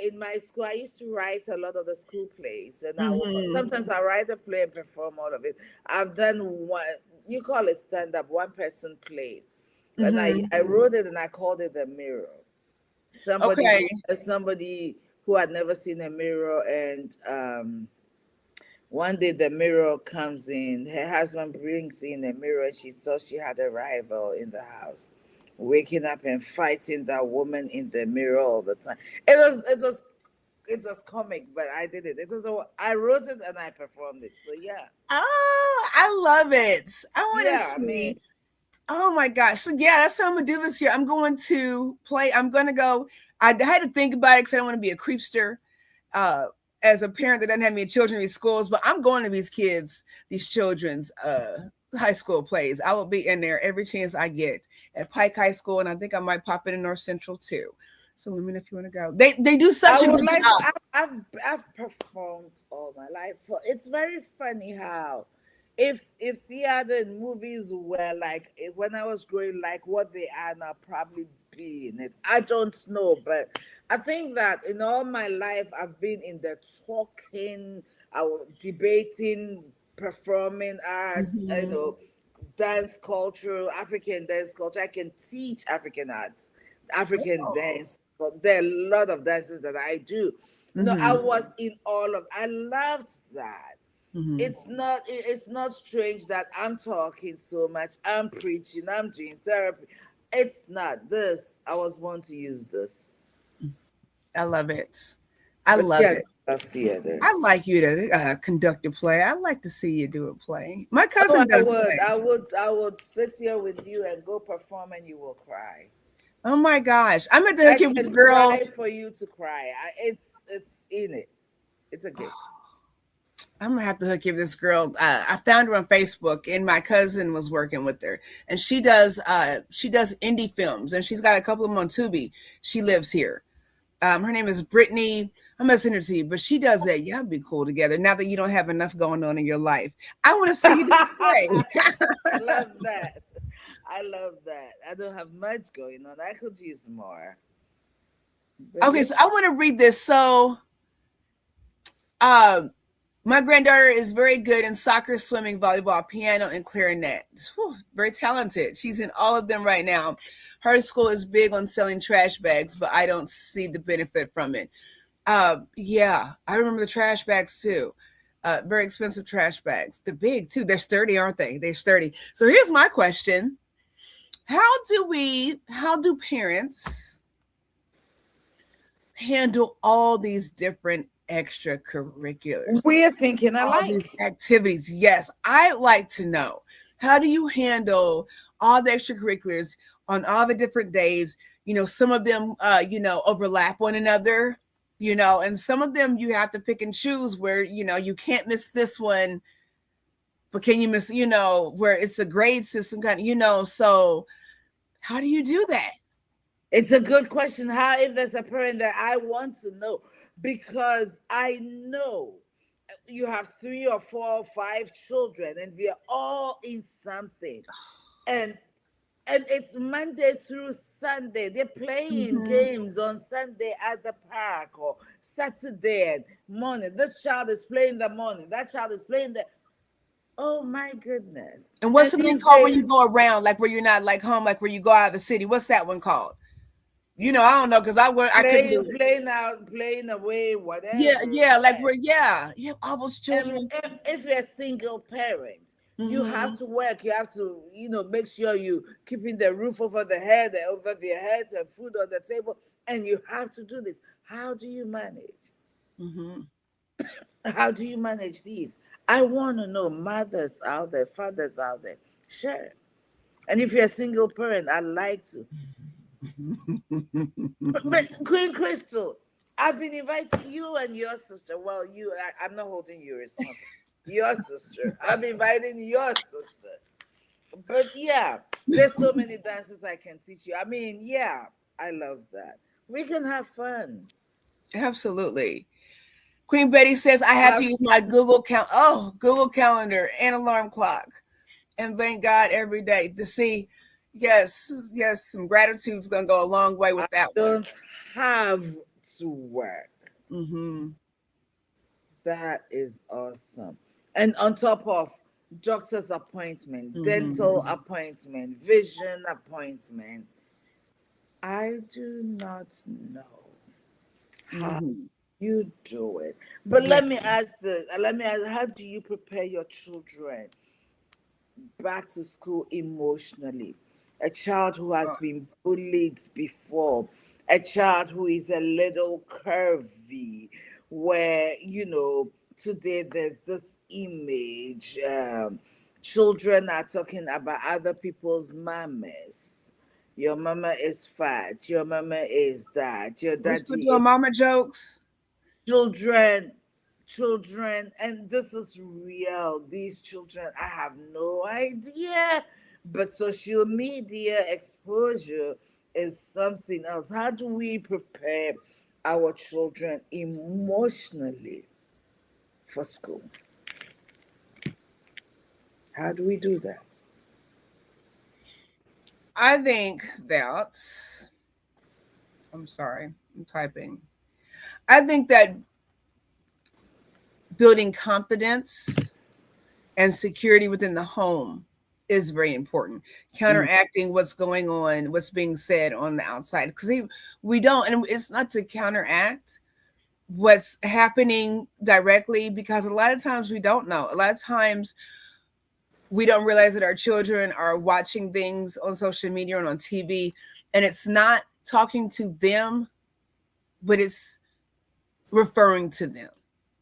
school, I used to write a lot of the school plays, and Hmm. sometimes I write a play and perform all of it. I've done one, you call it stand up, one person play, and Hmm. I wrote it and I called it the mirror. Okay. Somebody who had never seen a mirror, and one day the mirror comes in. Her husband brings in a mirror, and she thought she had a rival in the house, waking up and fighting that woman in the mirror all the time. It was comic, but I did it. I wrote it and I performed it. So yeah, Oh, I love it. I want to yeah. I mean, see. Oh my gosh. So yeah, that's what I'm gonna do this year. I'm going to play. I'm gonna go. I had to think about it because I don't want to be a creepster. Uh, as a parent that doesn't have any children in these schools, but I'm going to these kids, these children's high school plays. I will be in there every chance I get at Pike High School, and I think I might pop in North Central too. So let me know if you want to go. They do I such a would good like. job. I've performed all my life. It's very funny how, if theater and movies were like when I was growing, like what they are now, probably be in it. I don't know, but I think that in all my life I've been in the talking, debating, performing arts. You Mhm. know, dance culture, African dance culture. I can teach African arts, African Oh. dance. But there are a lot of dances that I do. You know, I Mhm. was in all of. I loved that. Mhm. It's not strange that I'm talking so much. I'm preaching. I'm doing therapy. It's not this. I was born to use this. I love it. I But love yeah, it. I love theater. I'd like you to conduct a play. I'd like to see you do a play. My Oh, cousin does play. I would sit here with you and go perform, and you will cry. Oh my gosh. I'm at the I hook here with the can girl. cry for you to cry. It's in it. It's a gift. I'm gonna have to hook you with this girl. I found her on Facebook, and my cousin was working with her, and she does indie films, and she's got a couple of them on Tubi. She lives here. Her name is Brittany. I'm gonna send her to you, but she does that. Y'all be cool together now that you don't have enough going on in your life. I want to see you do a I play. love that. I love that. I don't have much going on. I could use more. But Okay, yeah. so I want to read this. So, um, my granddaughter is very good in soccer, swimming, volleyball, piano, and clarinet. Whew, very talented. She's in all of them right now. Her school is big on selling trash bags, but I don't see the benefit from it. Yeah, I remember the trash bags too. Very expensive trash bags. They're big too. They're sturdy, aren't they? They're sturdy. So here's my question: How do parents handle all these different extracurriculars, We're thinking all these alike. activities? Yes, I like to know, how do you handle all the extracurriculars on all the different days? Some of them, overlap one another, and some of them you have to pick and choose where, you can't miss this one, but can you miss, where it's a grade system kind of, so how do you do that? It's a good question. How, if there's a parent that I want to know, because I know you have three or four or five children, and we are all in something, and it's Monday through Sunday. They're playing Mhm. games on Sunday at the park, or Saturday and morning. This child is playing the morning. That child is playing the. Oh my goodness! And what's And the thing these called when you days, go around, like where you're not like home, like where you go out of the city? What's that one called? I don't know because I couldn't do it. playing out, playing away, Yeah, whatever. yeah, like Yeah. where, yeah, you have all those children. If you're a single parent, you have Hmm. to work. You have to, make sure you keeping the roof over the head, over their heads, and food on the table. And you have to do this. How do you manage? Hmm. How do you manage these? I want to know, mothers out there, fathers out there. Sure. And if you're a single parent, I'd like to. But Queen Crystal, I've been inviting you and your sister. Well, I'm not holding you responsible. Your sister. I'm inviting your sister. But yeah, there's so many dances I can teach you. I mean, yeah, I love that. We can have fun. Absolutely. Queen Betty says I have to Have use my Google Calendar and alarm clock, and thank God every day to see. Yes, yes, some gratitude's gonna go a long way I with that one. don't have to work. Mm-hmm. That is awesome. And on top of doctor's appointment, dental Mm-hmm. appointment, vision appointment, I do not know how Mm-hmm. you do it. But Yeah. let me ask this. Let me ask, how do you prepare your children back to school emotionally? A child who has been bullied before, a child who is a little curvy, where, today there's this image. Children are talking about other people's mamas. Your mama is fat, your mama is that, your We're still daddy is. doing mama jokes. Children children and this is real. These children, I have no idea, but social media exposure is something else. How do we prepare our children emotionally for school? How do we do that? I think that I'm sorry, I'm typing. I think that building confidence and security within the home is very important. Mm, Counteracting what's going on, what's being said on the outside, because we don't, and it's not to counteract what's happening directly, because a lot of times we don't know. A lot of times we don't realize that our children are watching things on social media and on TV, and it's not talking to them, but it's referring to them.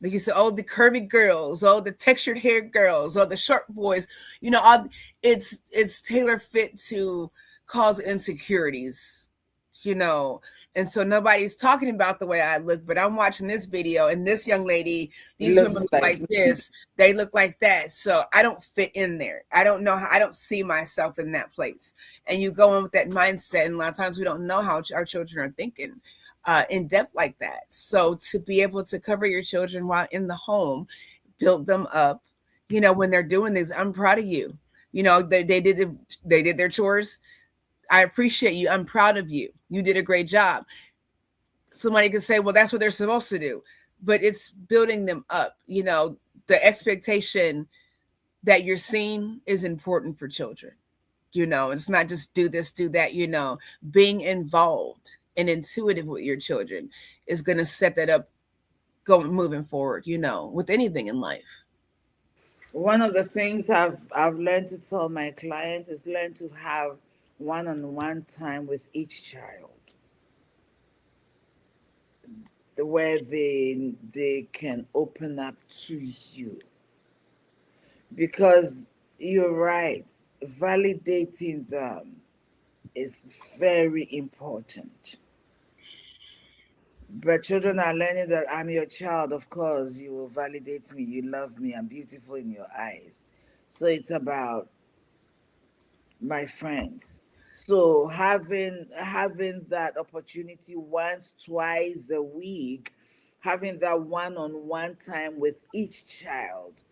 Like you said, oh, the curvy girls, oh, the textured hair girls, oh, the short boys. It's tailor fit to cause insecurities, you know. And so nobody's talking about the way I look, but I'm watching this video, and this young lady, it these women looks look like like this, they look like that. So I don't fit in there. I don't know how, I don't see myself in that place. And you go in with that mindset, and a lot of times we don't know how our children are thinking in depth like that. So to be able to cover your children while in the home, build them up, when they're doing this, I'm proud of you. They did their chores. I appreciate you. I'm proud of you. You did a great job. Somebody could say, well, that's what they're supposed to do, but it's building them up. The expectation that you're seeing is important for children. It's not just do this, do that. Being involved and intuitive with your children is going to set that up going moving forward, with anything in life. one of the things I've learned to tell my clients is learn to have one-on-one time with each child, where they can open up to you, because you're right, validating them is very important. But children are learning that I'm your child. Of course you will validate me, you love me, I'm beautiful in your eyes. So it's about my friends. So having that opportunity once, twice a week, having that one-on-one time with each child,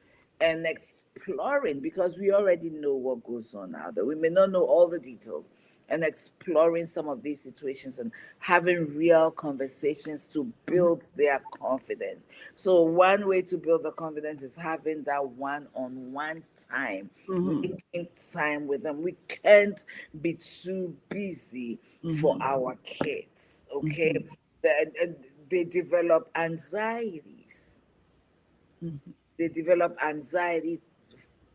and exploring, because we already know what goes on out there. We may not know all the details, and exploring some of these situations and having real conversations to Mhm, build their confidence. So one way to build the confidence is having that one-on-one time, mhm, making time with them. We can't be too busy for mhm, our kids, okay? mhm, They, they develop anxieties. mhm, They develop anxiety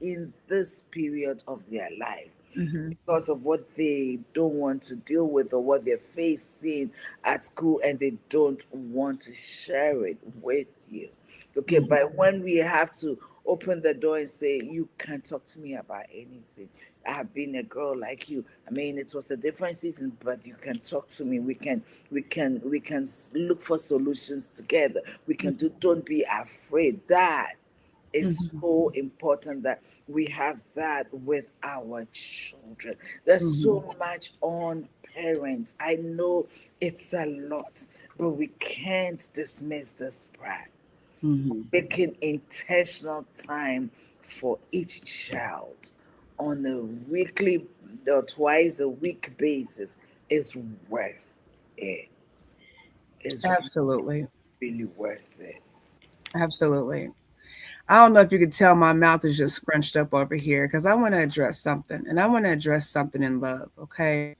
in this period of their life mhm, because of what they don't want to deal with or what they're facing at school, and they don't want to share it with you. Okay, mhm, but when we have to open the door and say, you can talk to me about anything, I have been a girl like you. I mean, it was a different season, but you can talk to me. We can look for solutions together. We can do. Don't be afraid. That is Mhm, so important that we have that with our children. There's mhm, so much on parents. I know it's a lot, but we can't dismiss this part. mhm. Making intentional time for each child on a weekly or twice a week basis is worth it. Is Absolutely. really worth it. Absolutely. I don't know if you can tell my mouth is just scrunched up over here because I want to address something and I want to address something in love. Okay.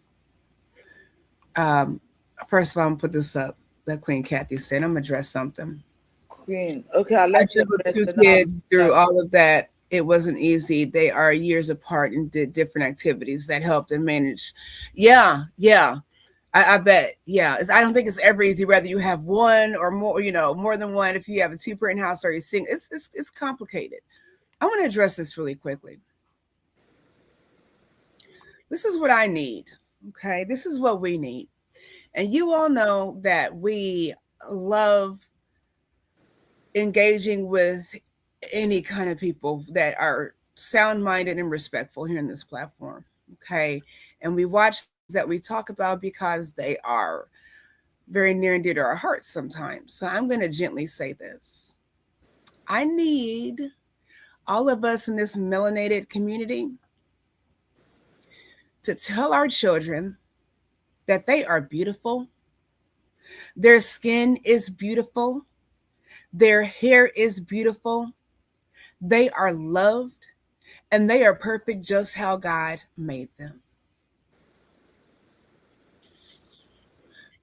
Um, First of all, I'm going to put this up that Queen Kathy said. I'm going to address something. Queen, okay, I'll I let you deal with address two it now. kids through all of that. It wasn't easy. They are years apart and did different activities that helped them manage. Yeah, yeah. I bet. Yeah. I don't think it's ever easy whether you have one or more, more than one. If you have a two-parent house or you're single, it's complicated. I want to address this really quickly. This is what I need. Okay. This is what we need. And you all know that we love engaging with any kind of people that are sound minded and respectful here in this platform. Okay. And we watch things that we talk about because they are very near and dear to our hearts sometimes. So I'm going to gently say this. I need all of us in this melanated community to tell our children that they are beautiful, their skin is beautiful, their hair is beautiful, they are loved, and they are perfect just how God made them.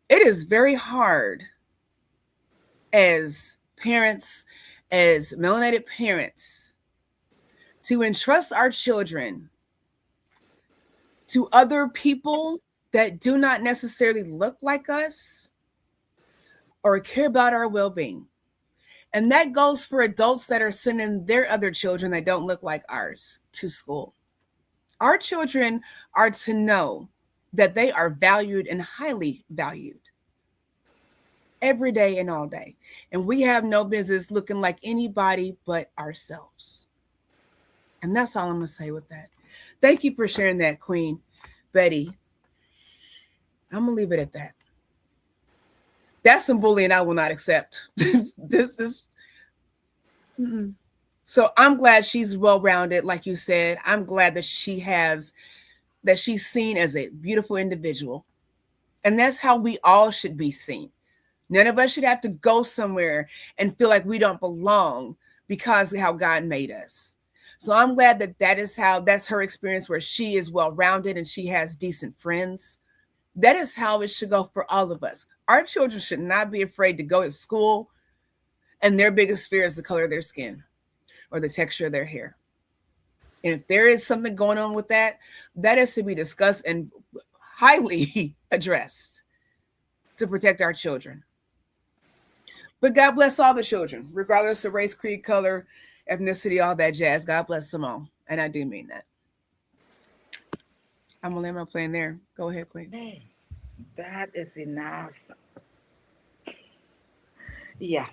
It is very hard as parents, as melanated parents, to entrust our children to other people that do not necessarily look like us or care about our well being. And that goes for adults that are sending their other children that don't look like ours to school. Our children are to know that they are valued and highly valued every day and all day. And we have no business looking like anybody but ourselves. And that's all I'm going to say with that. Thank you for sharing that, Queen Betty. I'm going to leave it at that. That's some bullying I will not accept. this is. Mm-mm. So I'm glad she's well rounded, like you said. I'm glad that she's seen as a beautiful individual. And that's how we all should be seen. None of us should have to go somewhere and feel like we don't belong because of how God made us. So I'm glad that that's her experience where she is well rounded and she has decent friends. That is how it should go for all of us. Our children should not be afraid to go to school and their biggest fear is the color of their skin or the texture of their hair. And if there is something going on with that, that is to be discussed and highly addressed to protect our children. But God bless all the children, regardless of race, creed, color, ethnicity, all that jazz. God bless them all. And I do mean that. I'm going to land my plane there. Go ahead, Queen. Hey, that is enough. Yeah.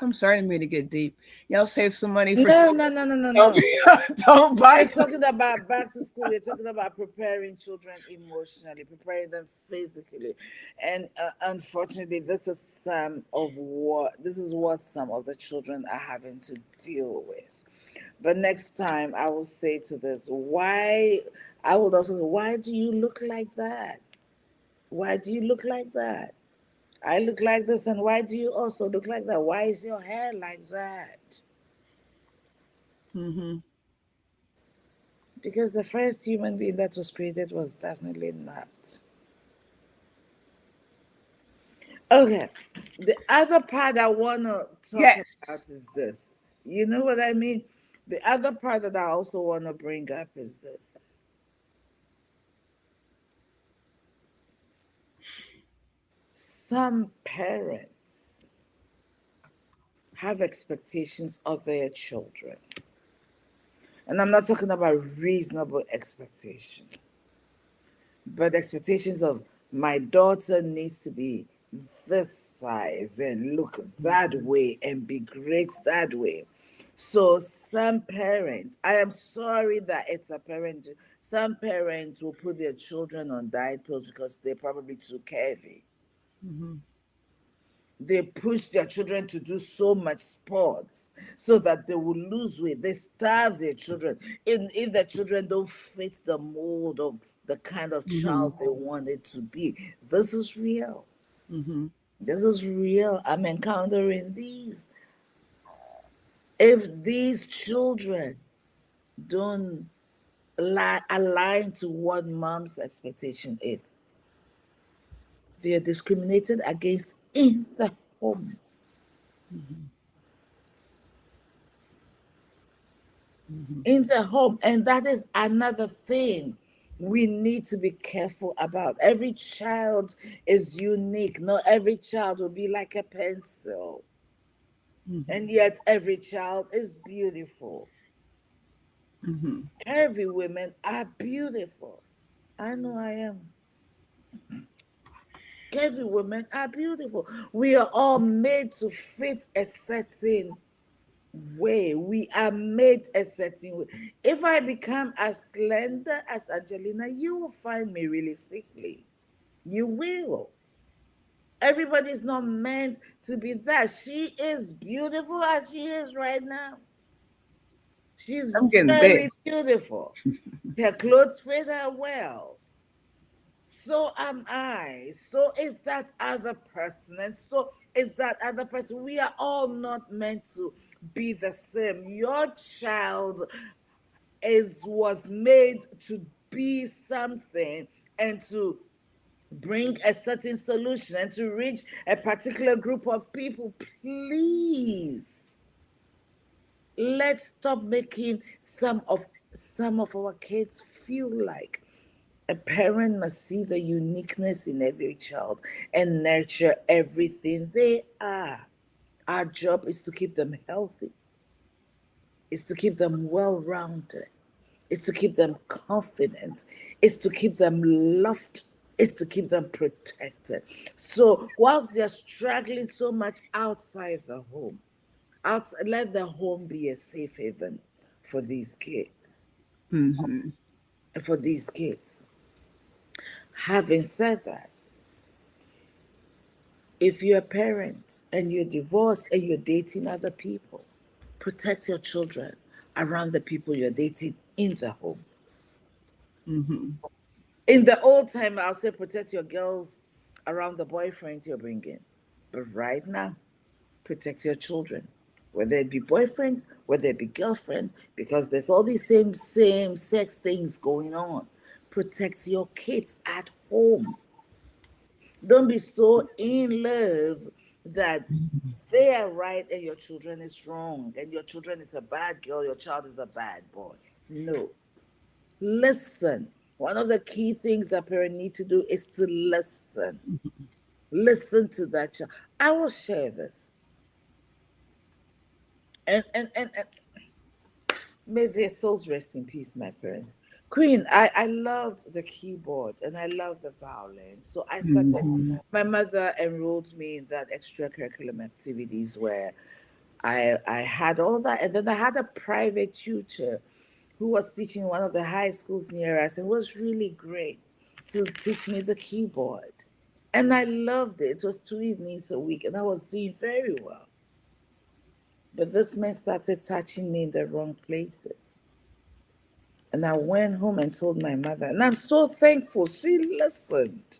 I'm sorry, I didn't mean to get deep. Y'all save some money for No, school. no, no, no, no, Don't, no. don't We're buy. talking about back to school. We're talking about preparing children emotionally, preparing them physically, and unfortunately, this is what some of the children are having to deal with. But next time, I will say to this: why? I would also say, why do you look like that? Why do you look like that? I look like this, and why do you also look like that? Why is your hair like that? Mm-hmm. Because the first human being that was created was definitely not. Okay. The other part I want to talk about Yes. is this. You know what I mean? The other part that I also want to bring up is this. Some parents have expectations of their children. And I'm not talking about reasonable expectation, but expectations of my daughter needs to be this size and look that way and be great that way. So some parents, I am sorry that it's a parent, some parents will put their children on diet pills because they're probably too curvy. Mhm. They push their children to do so much sports so that they will lose weight. They starve their children. And if the children don't fit the mold of the kind of Mhm. child they want it to be, this is real. Mhm. This is real. I'm encountering these. If these children don't align to what mom's expectation is, they are discriminated against in the home. Mhm. Mhm. In the home. And that is another thing we need to be careful about. Every child is unique. Not every child will be like a pencil. Mhm. And yet, every child is beautiful. Mhm. Curvy women are beautiful. I know I am. Curvy women are beautiful. We are all made to fit a certain way. We are made a certain way. If I become as slender as Angelina, you will find me really sickly. You will. Everybody's not meant to be that. She is beautiful as she is right now. She's I'm getting big. very beautiful. Her clothes fit her well. So am I. So is that other person. And so is that other person. We are all not meant to be the same. Your child was made to be something and to bring a certain solution and to reach a particular group of people. Please, let's stop making some of our kids feel like a parent must see the uniqueness in every child and nurture everything they are. Our job is to keep them healthy, is to keep them well rounded, is to keep them confident, is to keep them loved, is to keep them protected. So whilst they're struggling so much outside the home, let the home be a safe haven for these kids. Mhm. For these kids. Having said that, if you're a parent and you're divorced and you're dating other people, protect your children around the people you're dating in the home. Mhm. In the old time, I'll say protect your girls around the boyfriends you're bringing. But right now, protect your children, whether it be boyfriends, whether it be girlfriends, because there's all these same sex things going on. Protect your kids at home. Don't be so in love that they are right and your children is wrong, and your children is a bad girl, your child is a bad boy. No. Listen. One of the key things that parents need to do is to listen. Listen to that child. I will share this. And may their souls rest in peace, my parents. Queen, I loved the keyboard and I love the violin. So I started, Mhm. my mother enrolled me in that extracurricular activities where I had all that. And then I had a private tutor who was teaching one of the high schools near us and was really great to teach me the keyboard. And I loved it. It was 2 evenings a week and I was doing very well. But this man started touching me in the wrong places. And I went home and told my mother. And I'm so thankful. She listened.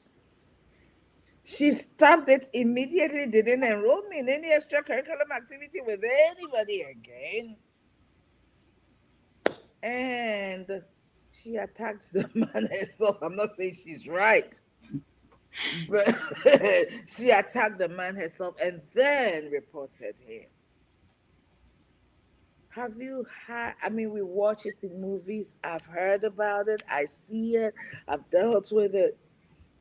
She stopped it immediately, didn't enroll me in any extracurricular activity with anybody again. And she attacked the man herself. I'm not saying she's right, but she attacked the man herself and then reported him. Have you had? I mean, we watch it in movies. I've heard about it. I see it. I've dealt with it.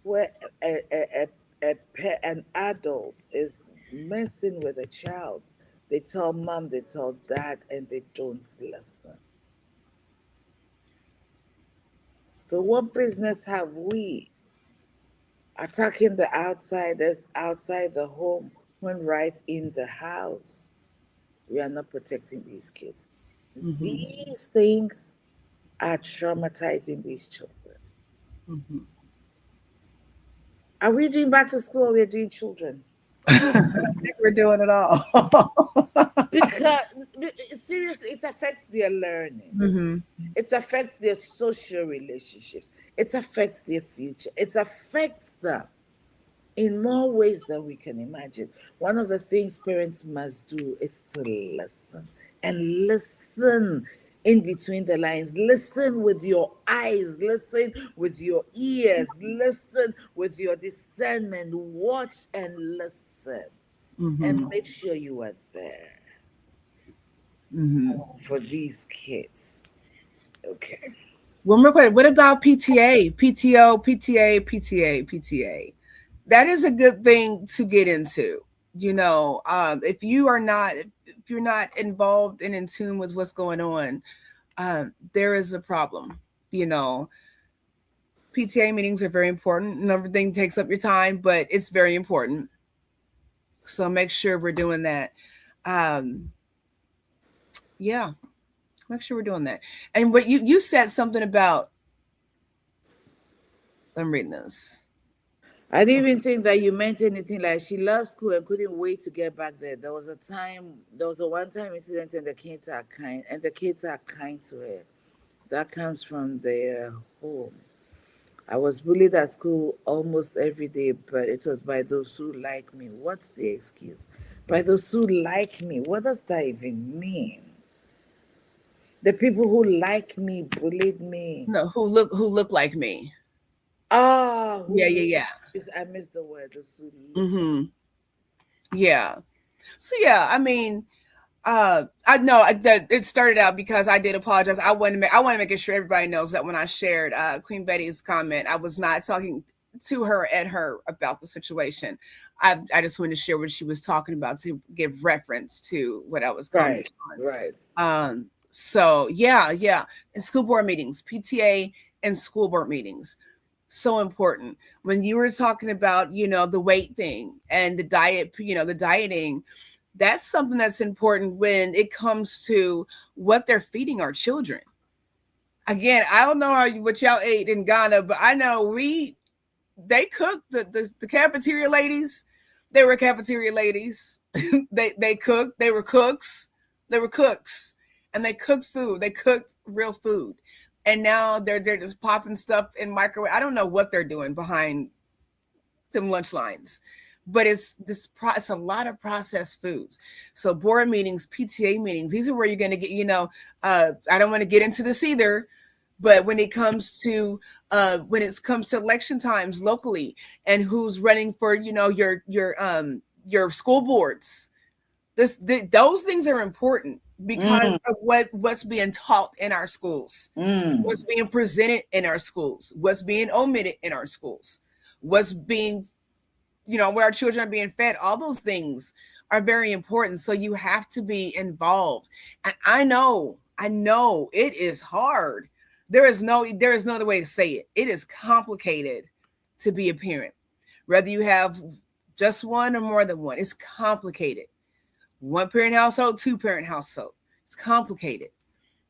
Where an adult is messing with a child, they tell mom, they tell dad, and they don't listen. So what business have we attacking the outsiders outside the home when right in the house we are not protecting these kids? Mhm, These things are traumatizing these children. mhm. Are we doing back to school or we're doing children? I think we're doing it all. Because seriously, it affects their learning. Hmm. It affects their social relationships. It affects their future. It affects them in more ways than we can imagine. One of the things parents must do is to listen and listen in between the lines. Listen with your eyes, listen with your ears, listen with your discernment. Watch and listen and Hmm. make sure you are there Hmm. for these kids. Okay. One more question. What about PTA, PTO, PTA, PTA, PTA? That is a good thing to get into. If you're not involved and in tune with what's going on, there is a problem. You know, PTA meetings are very important. And everything takes up your time, but it's very important. So make sure we're doing that. Um, yeah, make sure we're doing that. And what you said something about. I'm reading this. I didn't even think that you meant anything like she loved school and couldn't wait to get back there. There was a one-time incident and the kids are kind to her. That comes from their home. I was bullied at school almost every day, but it was by those who like me. What's the excuse? By those who like me. What does that even mean? The people who like me bullied me. No, who look like me. Ah, Yeah, who yeah, I missed the word. Those who yeah. look like. Yeah. So yeah, I mean, I know that it started out because I did apologize. I want to make sure everybody knows that when I shared Queen Betty's comment, I was not talking to her at her about the situation. I just wanted to share what she was talking about to give reference to what I was Right, commenting right. on. So yeah, yeah. And school board meetings, PTA and school board meetings, so important. When you were talking about, the weight thing and the diet, the dieting, that's something that's important when it comes to what they're feeding our children. Again, I don't know what y'all ate in Ghana, but I know they cooked the cafeteria ladies. They were cafeteria ladies. They cooked. They were cooks. They were cooks, and they cooked food. They cooked real food, and now they're just popping stuff in microwave. I don't know what they're doing behind them lunch lines, but it's a lot of processed foods. So board meetings, PTA meetings, these are where you're going to get. I don't want to get into this either, but when it comes to election times locally and who's running for your school boards, those things are important because Mm, of what's being taught in our schools, mm, what's being presented in our schools, what's being omitted in our schools, what's being where our children are being fed. All those things are very important, so you have to be involved. And I know it is hard. There is no other way to say it. It is complicated to be a parent, whether you have just one or more than one. It's complicated. One parent household, two parent household. It's complicated.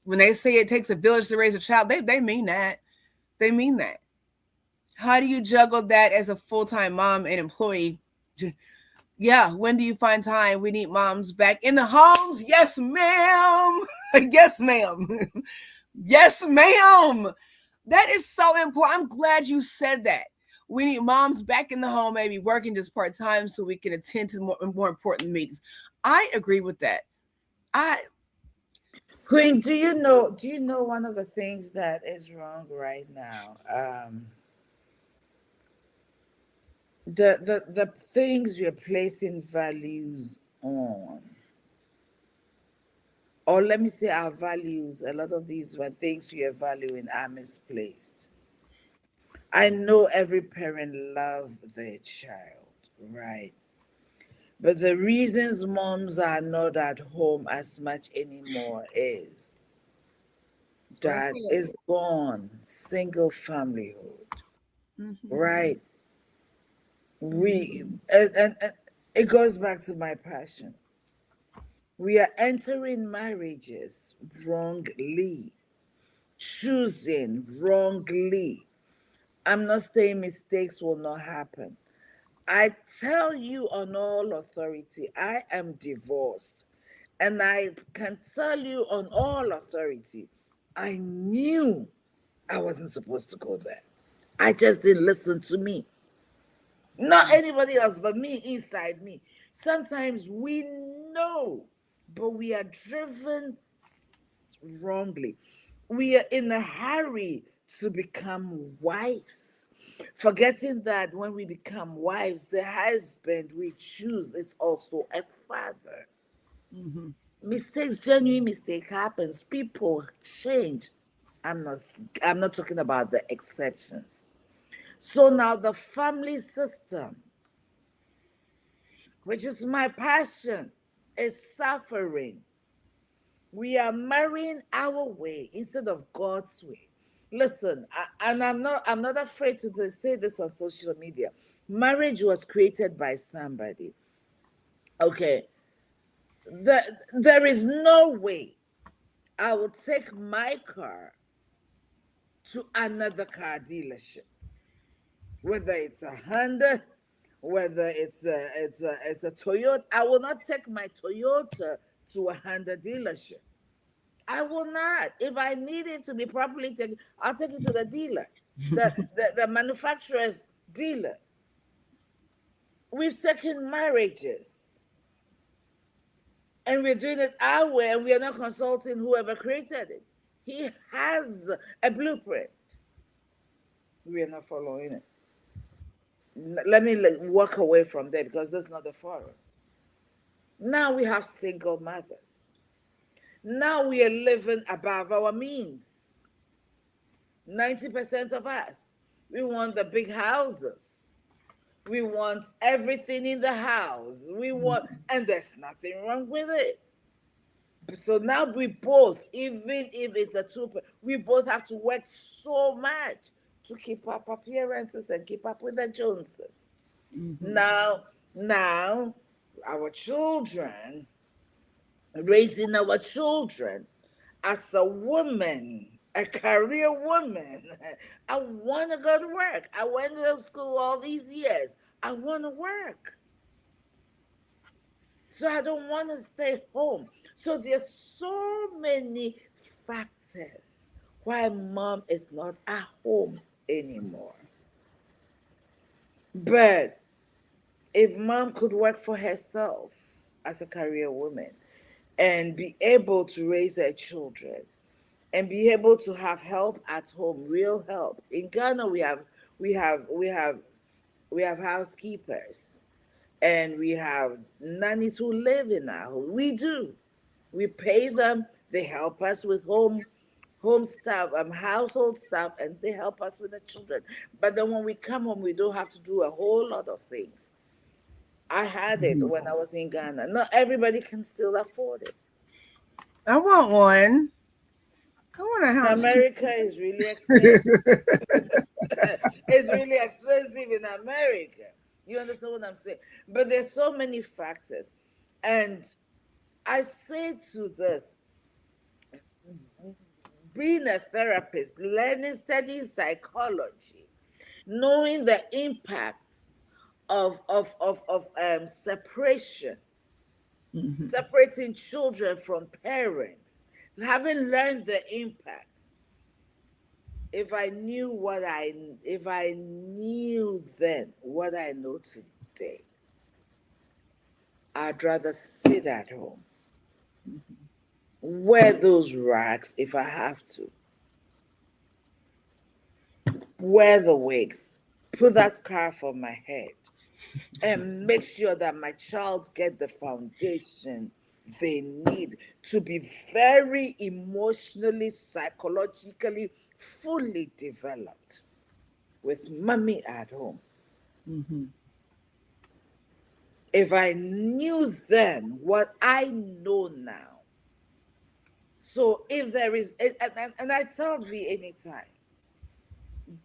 When they say it takes a village to raise a child, they mean that. They mean that. How do you juggle that as a full-time mom and employee? Yeah, when do you find time? We need moms back in the homes. Yes, ma'am. Yes, ma'am. Yes, ma'am. That is so important. I'm glad you said that. We need moms back in the home, maybe working just part time so we can attend to more important meetings. I agree with that. I Queen, do you know one of the things that is wrong right now? The things you're placing values on, or let me say our values, a lot of these were things we are valuing are misplaced. I know every parent loves their child, right? But the reasons moms are not at home as much anymore is Let's that hear is it. gone, single familyhood, Mhm. right? And it goes back to my passion. We are entering marriages wrongly, choosing wrongly. I'm not saying mistakes will not happen. I tell you on all authority, I am divorced. And I can tell you on all authority, I knew I wasn't supposed to go there. I just didn't listen to me. Not anybody else, but me inside me. Sometimes we know, but we are driven wrongly. We are in a hurry to become wives, forgetting that when we become wives, the husband we choose is also a father. Mhm. Mistakes, genuine mistake happens. People change. I'm not I'm not talking about the exceptions. So now the family system, which is my passion, is suffering. We are marrying our way instead of God's way. Listen, and I'm not afraid to say this on social media. Marriage was created by somebody. Okay. There is no way I would take my car to another car dealership, whether it's a Honda, whether it's a Toyota. I will not take my Toyota to a Honda dealership. I will not. If I need it to be properly taken, I'll take it to the dealer, the manufacturer's dealer. We've taken marriages and we're doing it our way, and we are not consulting whoever created it. He has a blueprint. We are not following it. Let me walk away from there because that's not the forum. Now we have single mothers. Now we are living above our means. 90% of us. We want the big houses. We want everything in the house. And there's nothing wrong with it. So now we both, even if it's a two, we both have to work so much to keep up appearances and keep up with the Joneses. Mhm. Now, our children, raising our children as a woman, a career woman. I want to go to work. I went to school all these years. I want to work. So I don't want to stay home. So there's so many factors why mom is not at home anymore. But if mom could work for herself as a career woman and be able to raise her children and be able to have help at home, real help. In Ghana, we have housekeepers and we have nannies who live in our home. We do. We pay them. They help us with home stuff, household stuff, and they help us with the children. But then when we come home, we don't have to do a whole lot of things. I had it Mhm. when I was in Ghana. Not everybody can still afford it. I want one. I want a house. America is really expensive. It's really expensive in America. You understand what I'm saying? But there's so many factors. And I say to this, being a therapist, learning, studying psychology, knowing the impacts of separation, Mhm. separating children from parents, having learned the impacts. If I knew then what I know today, I'd rather sit at home, wear those rags if I have to, wear the wigs, put that scarf on my head, and make sure that my child get the foundation they need to be very emotionally, psychologically, fully developed with mommy at home. Mhm. If I knew then what I know now, So if there is, and I tell V anytime,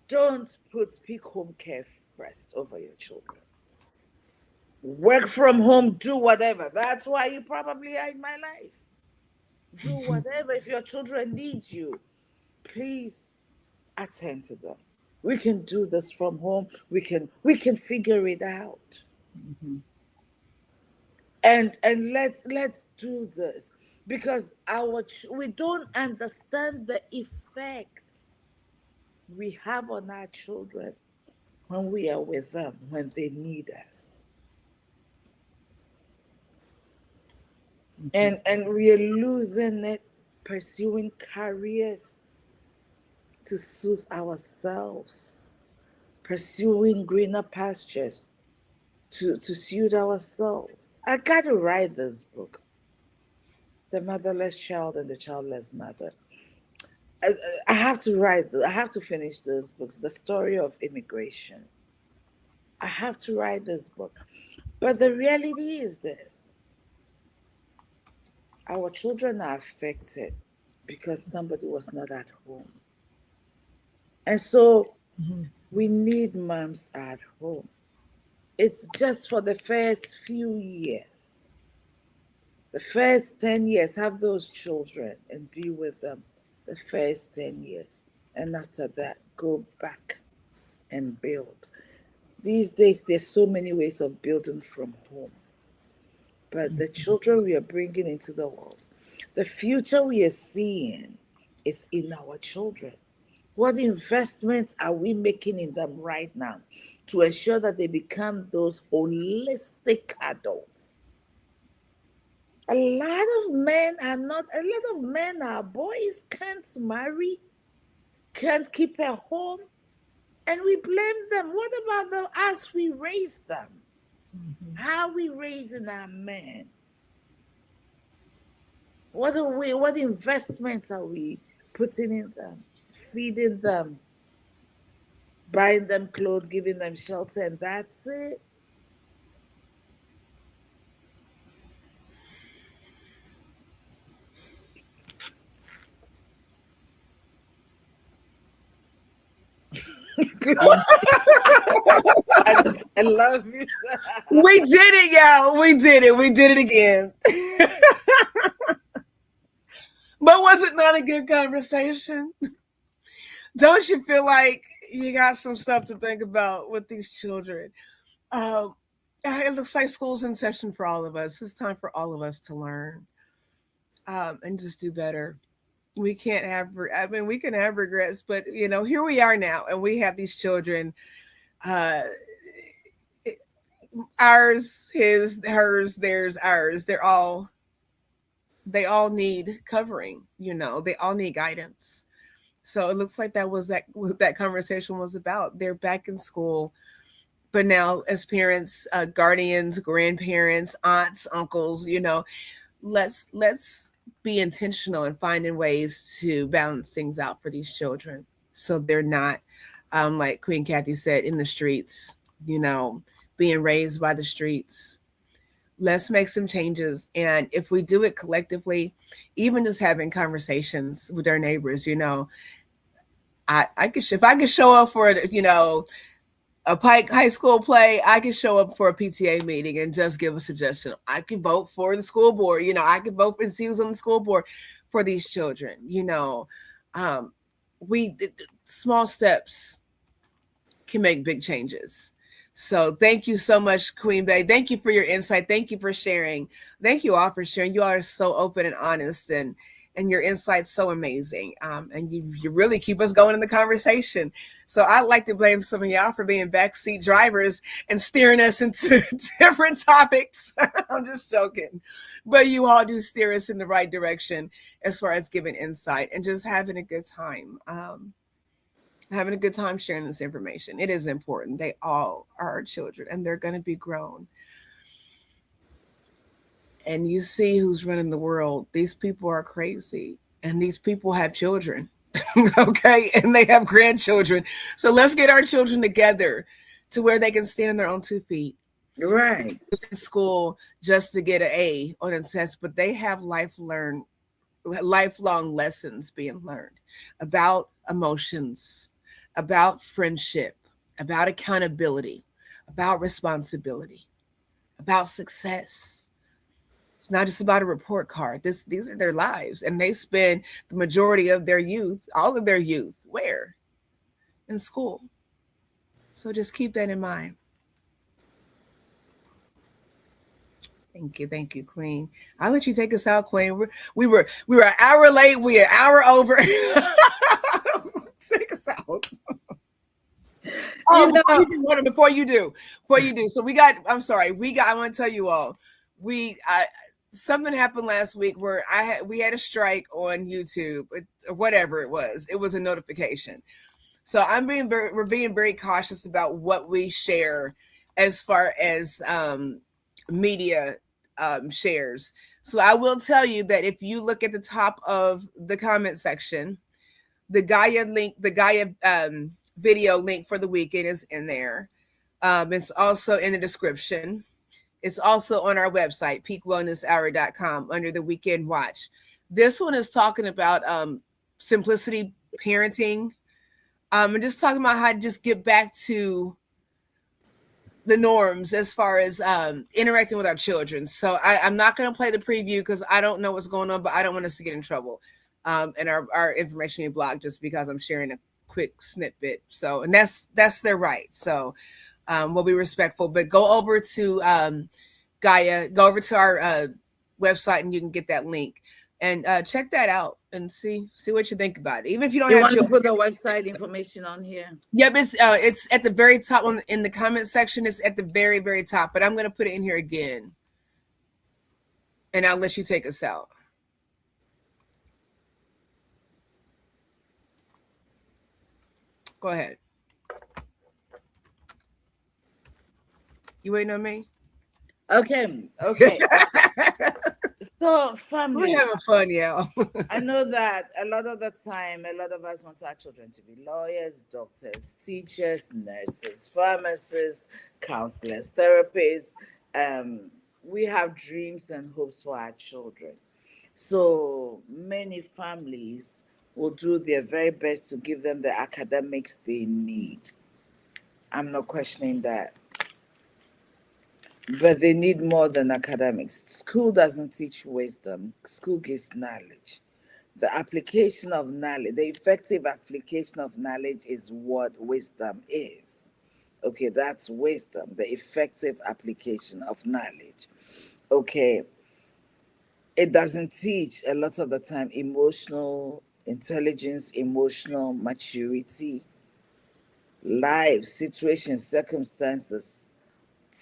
don't put peak home care first over your children. Work from home, do whatever. That's why you probably are in my life. Do whatever. If your children need you, please attend to them. We can do this from home. We can figure it out. Mhm. And let's do this because we don't understand the effects we have on our children when we are with them, when they need us. And we are losing it pursuing careers to suit ourselves, pursuing greener pastures to suit ourselves. I got to write this book, The Motherless Child and the Childless Mother. I, I have to I have to finish those books, the story of immigration. I have to write this book. But the reality is this: our children are affected because somebody was not at home. And so Mhm. we need moms at home. It's just for the first few years. The first 10 years, have those children and be with them the first 10 years. And after that, go back and build. These days, there's so many ways of building from home. But the children we are bringing into the world, the future we are seeing is in our children. What investments are we making in them right now to ensure that they become those holistic adults? A lot of men are not, a lot of men are boys, can't marry, can't keep a home, and we blame them. What about us? We raise them. How are we raising our men? What investments are we putting in them? Feeding them, buying them clothes, giving them shelter, and that's it. I love you. We did it, y'all. We did it. We did it again. But was it not a good conversation? Don't you feel like you got some stuff to think about with these children? Um, it looks like school's in session for all of us. It's time for all of us to learn and just do better. We can't have, I mean, we can have regrets, but here we are now, and we have these children. Uh, Ours, his, hers, theirs, ours. They all need covering. They all need guidance. So it looks like that was what that conversation was about. They're back in school, but now as parents, guardians, grandparents, aunts, uncles, let's be intentional in finding ways to balance things out for these children, so they're not, like Queen Kathy said, in the streets, you know, being raised by the streets. Let's make some changes, and if we do it collectively, even just having conversations with our neighbors, I could, if I could show up for a Pike High School play, I can show up for a PTA meeting and just give a suggestion. I can vote for the school board. I can vote and see who's on the school board for these children. Um, we small steps can make big changes. So thank you so much, Queen Bay. Thank you for your insight. Thank you for sharing. Thank you all for sharing. You all are so open and honest, and your insight's so amazing. And you really keep us going in the conversation. So I'd like to blame some of y'all for being backseat drivers and steering us into different topics. I'm just joking. But you all do steer us in the right direction as far as giving insight and just having a good time. Having a good time sharing this information. It is important. They all are our children, and they're going to be grown. And you see who's running the world. These people are crazy, and these people have children. Okay, and they have grandchildren. So let's get our children together to where they can stand on their own 2 feet. Right. In school just to get an A on a test, but they have lifelong lessons being learned about emotions, about friendship, about accountability, about responsibility, about success. It's not just about a report card. These are their lives, and they spend the majority of their youth, all of their youth, where? In school. So just keep that in mind. Thank you, Queen. I'll let you take us out, Queen. We were an hour late. We an hour over. Take us out. Oh, before you do. So I'm sorry. I want to tell you all. Something happened last week where we had a strike on YouTube or whatever it was. It was a notification. So we're being very cautious about what we share as far as media shares. So I will tell you that if you look at the top of the comment section, the Gaia video link for the weekend is in there. It's also in the description. It's also on our website, peakwellnesshour.com, under the weekend watch. This one is talking about simplicity parenting. And just talking about how to just get back to the norms as far as interacting with our children. So I'm not going to play the preview because I don't know what's going on, but I don't want us to get in trouble and our information be blocked just because I'm sharing a quick snippet. So, and that's their right. So we'll be respectful, but go over to Gaia, go over to our website and you can get that link and check that out and see what you think about it. Even if you don't want to put the website information on here. Yep, it's at the very top in the comment section. It's at the very, very top, but I'm going to put it in here again. And I'll let you take us out. Go ahead. You waiting on me? Okay. So, family. We're having fun, y'all. I know that a lot of the time, a lot of us want our children to be lawyers, doctors, teachers, nurses, pharmacists, counselors, therapists. We have dreams and hopes for our children. So many families will do their very best to give them the academics they need. I'm not questioning that. But they need more than academics. School doesn't teach wisdom, school gives knowledge. The application of knowledge, the effective application of knowledge is what wisdom is. Okay, that's wisdom, the effective application of knowledge. Okay, it doesn't teach a lot of the time emotional intelligence, emotional maturity, life, situations, circumstances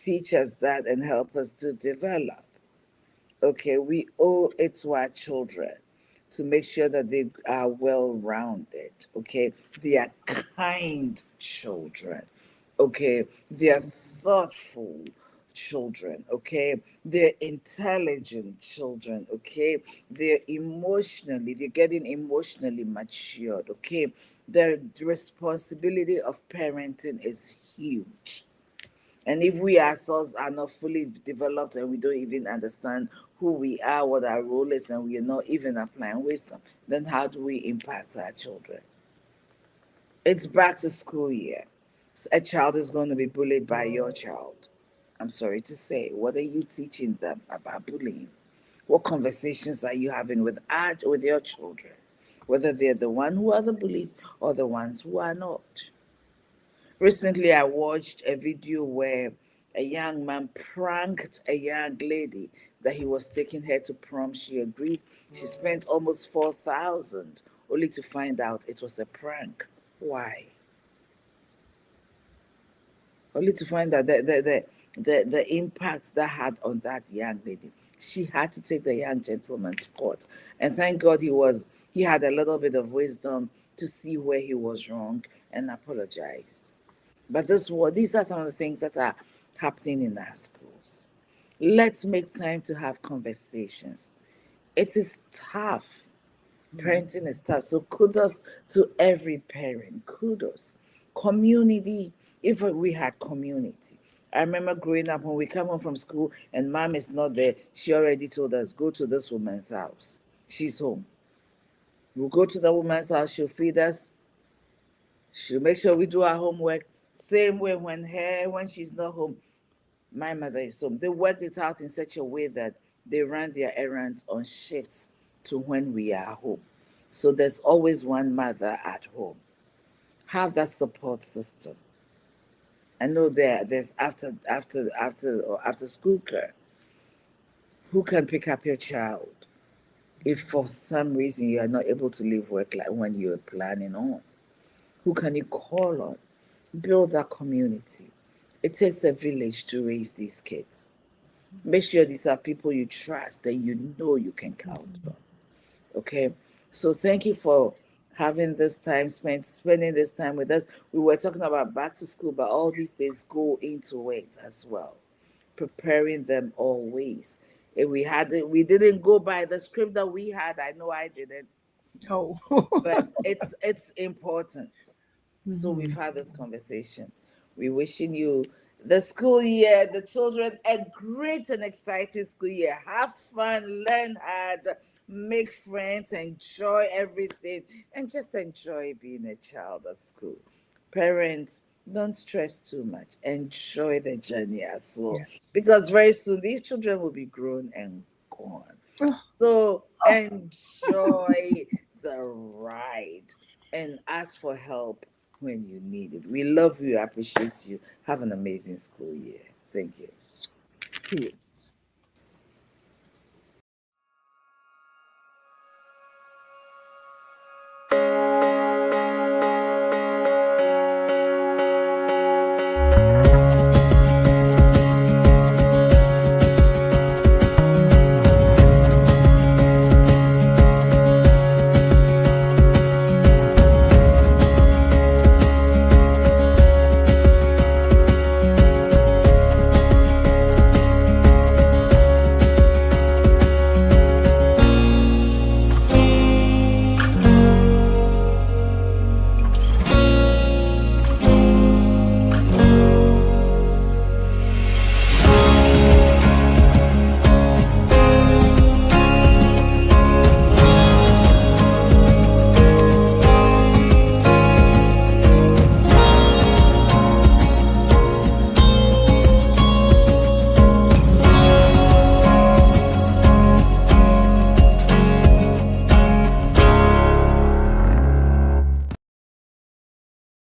teach us that and help us to develop. Okay, we owe it to our children to make sure that they are well rounded. Okay, they are kind children. Okay, they are thoughtful children. Okay, they're intelligent children. Okay, they're getting emotionally matured. Okay, the responsibility of parenting is huge. And if we ourselves are not fully developed and we don't even understand who we are, what our role is, and we are not even applying wisdom, then how do we impact our children? It's back to school year. A child is going to be bullied by your child. I'm sorry to say, what are you teaching them about bullying? What conversations are you having with your children? Whether they're the one who are the bullies or the ones who are not. Recently, I watched a video where a young man pranked a young lady that he was taking her to prom. She agreed. She spent almost 4,000 only to find out it was a prank. Why? Only to find out the impact that had on that young lady. She had to take the young gentleman to court, and thank God he had a little bit of wisdom to see where he was wrong and apologized. But these are some of the things that are happening in our schools. Let's make time to have conversations. It is tough. Parenting is tough. So kudos to every parent. Kudos. Community, if we had community. I remember growing up when we come home from school and mom is not there, she already told us, go to this woman's house. She's home. We'll go to the woman's house, she'll feed us, she'll make sure we do our homework. Same way when she's not home, my mother is home. They worked it out in such a way that they run their errands on shifts to when we are home. So there's always one mother at home. Have that support system. I know there's after school care who can pick up your child if for some reason you are not able to leave work like when you're planning on. Who can you call on? Build that community. It takes a village to raise these kids. Make sure these are people you trust and you know you can count on. Okay. So thank you for having this time spending this time with us. We were talking about back to school, but all these things go into it as well. Preparing them always. If we didn't go by the script that we had. I know I didn't, No. but it's important. So we've had this conversation. We're wishing you the school year, the children, a great and exciting school year. Have fun, learn hard, make friends, enjoy everything, and just enjoy being a child at school. Parents, don't stress too much. Enjoy the journey as well. Yes. Because very soon these children will be grown and gone. So enjoy the ride and ask for help when you need it. We love you, appreciate you. Have an amazing school year. Thank you. Peace.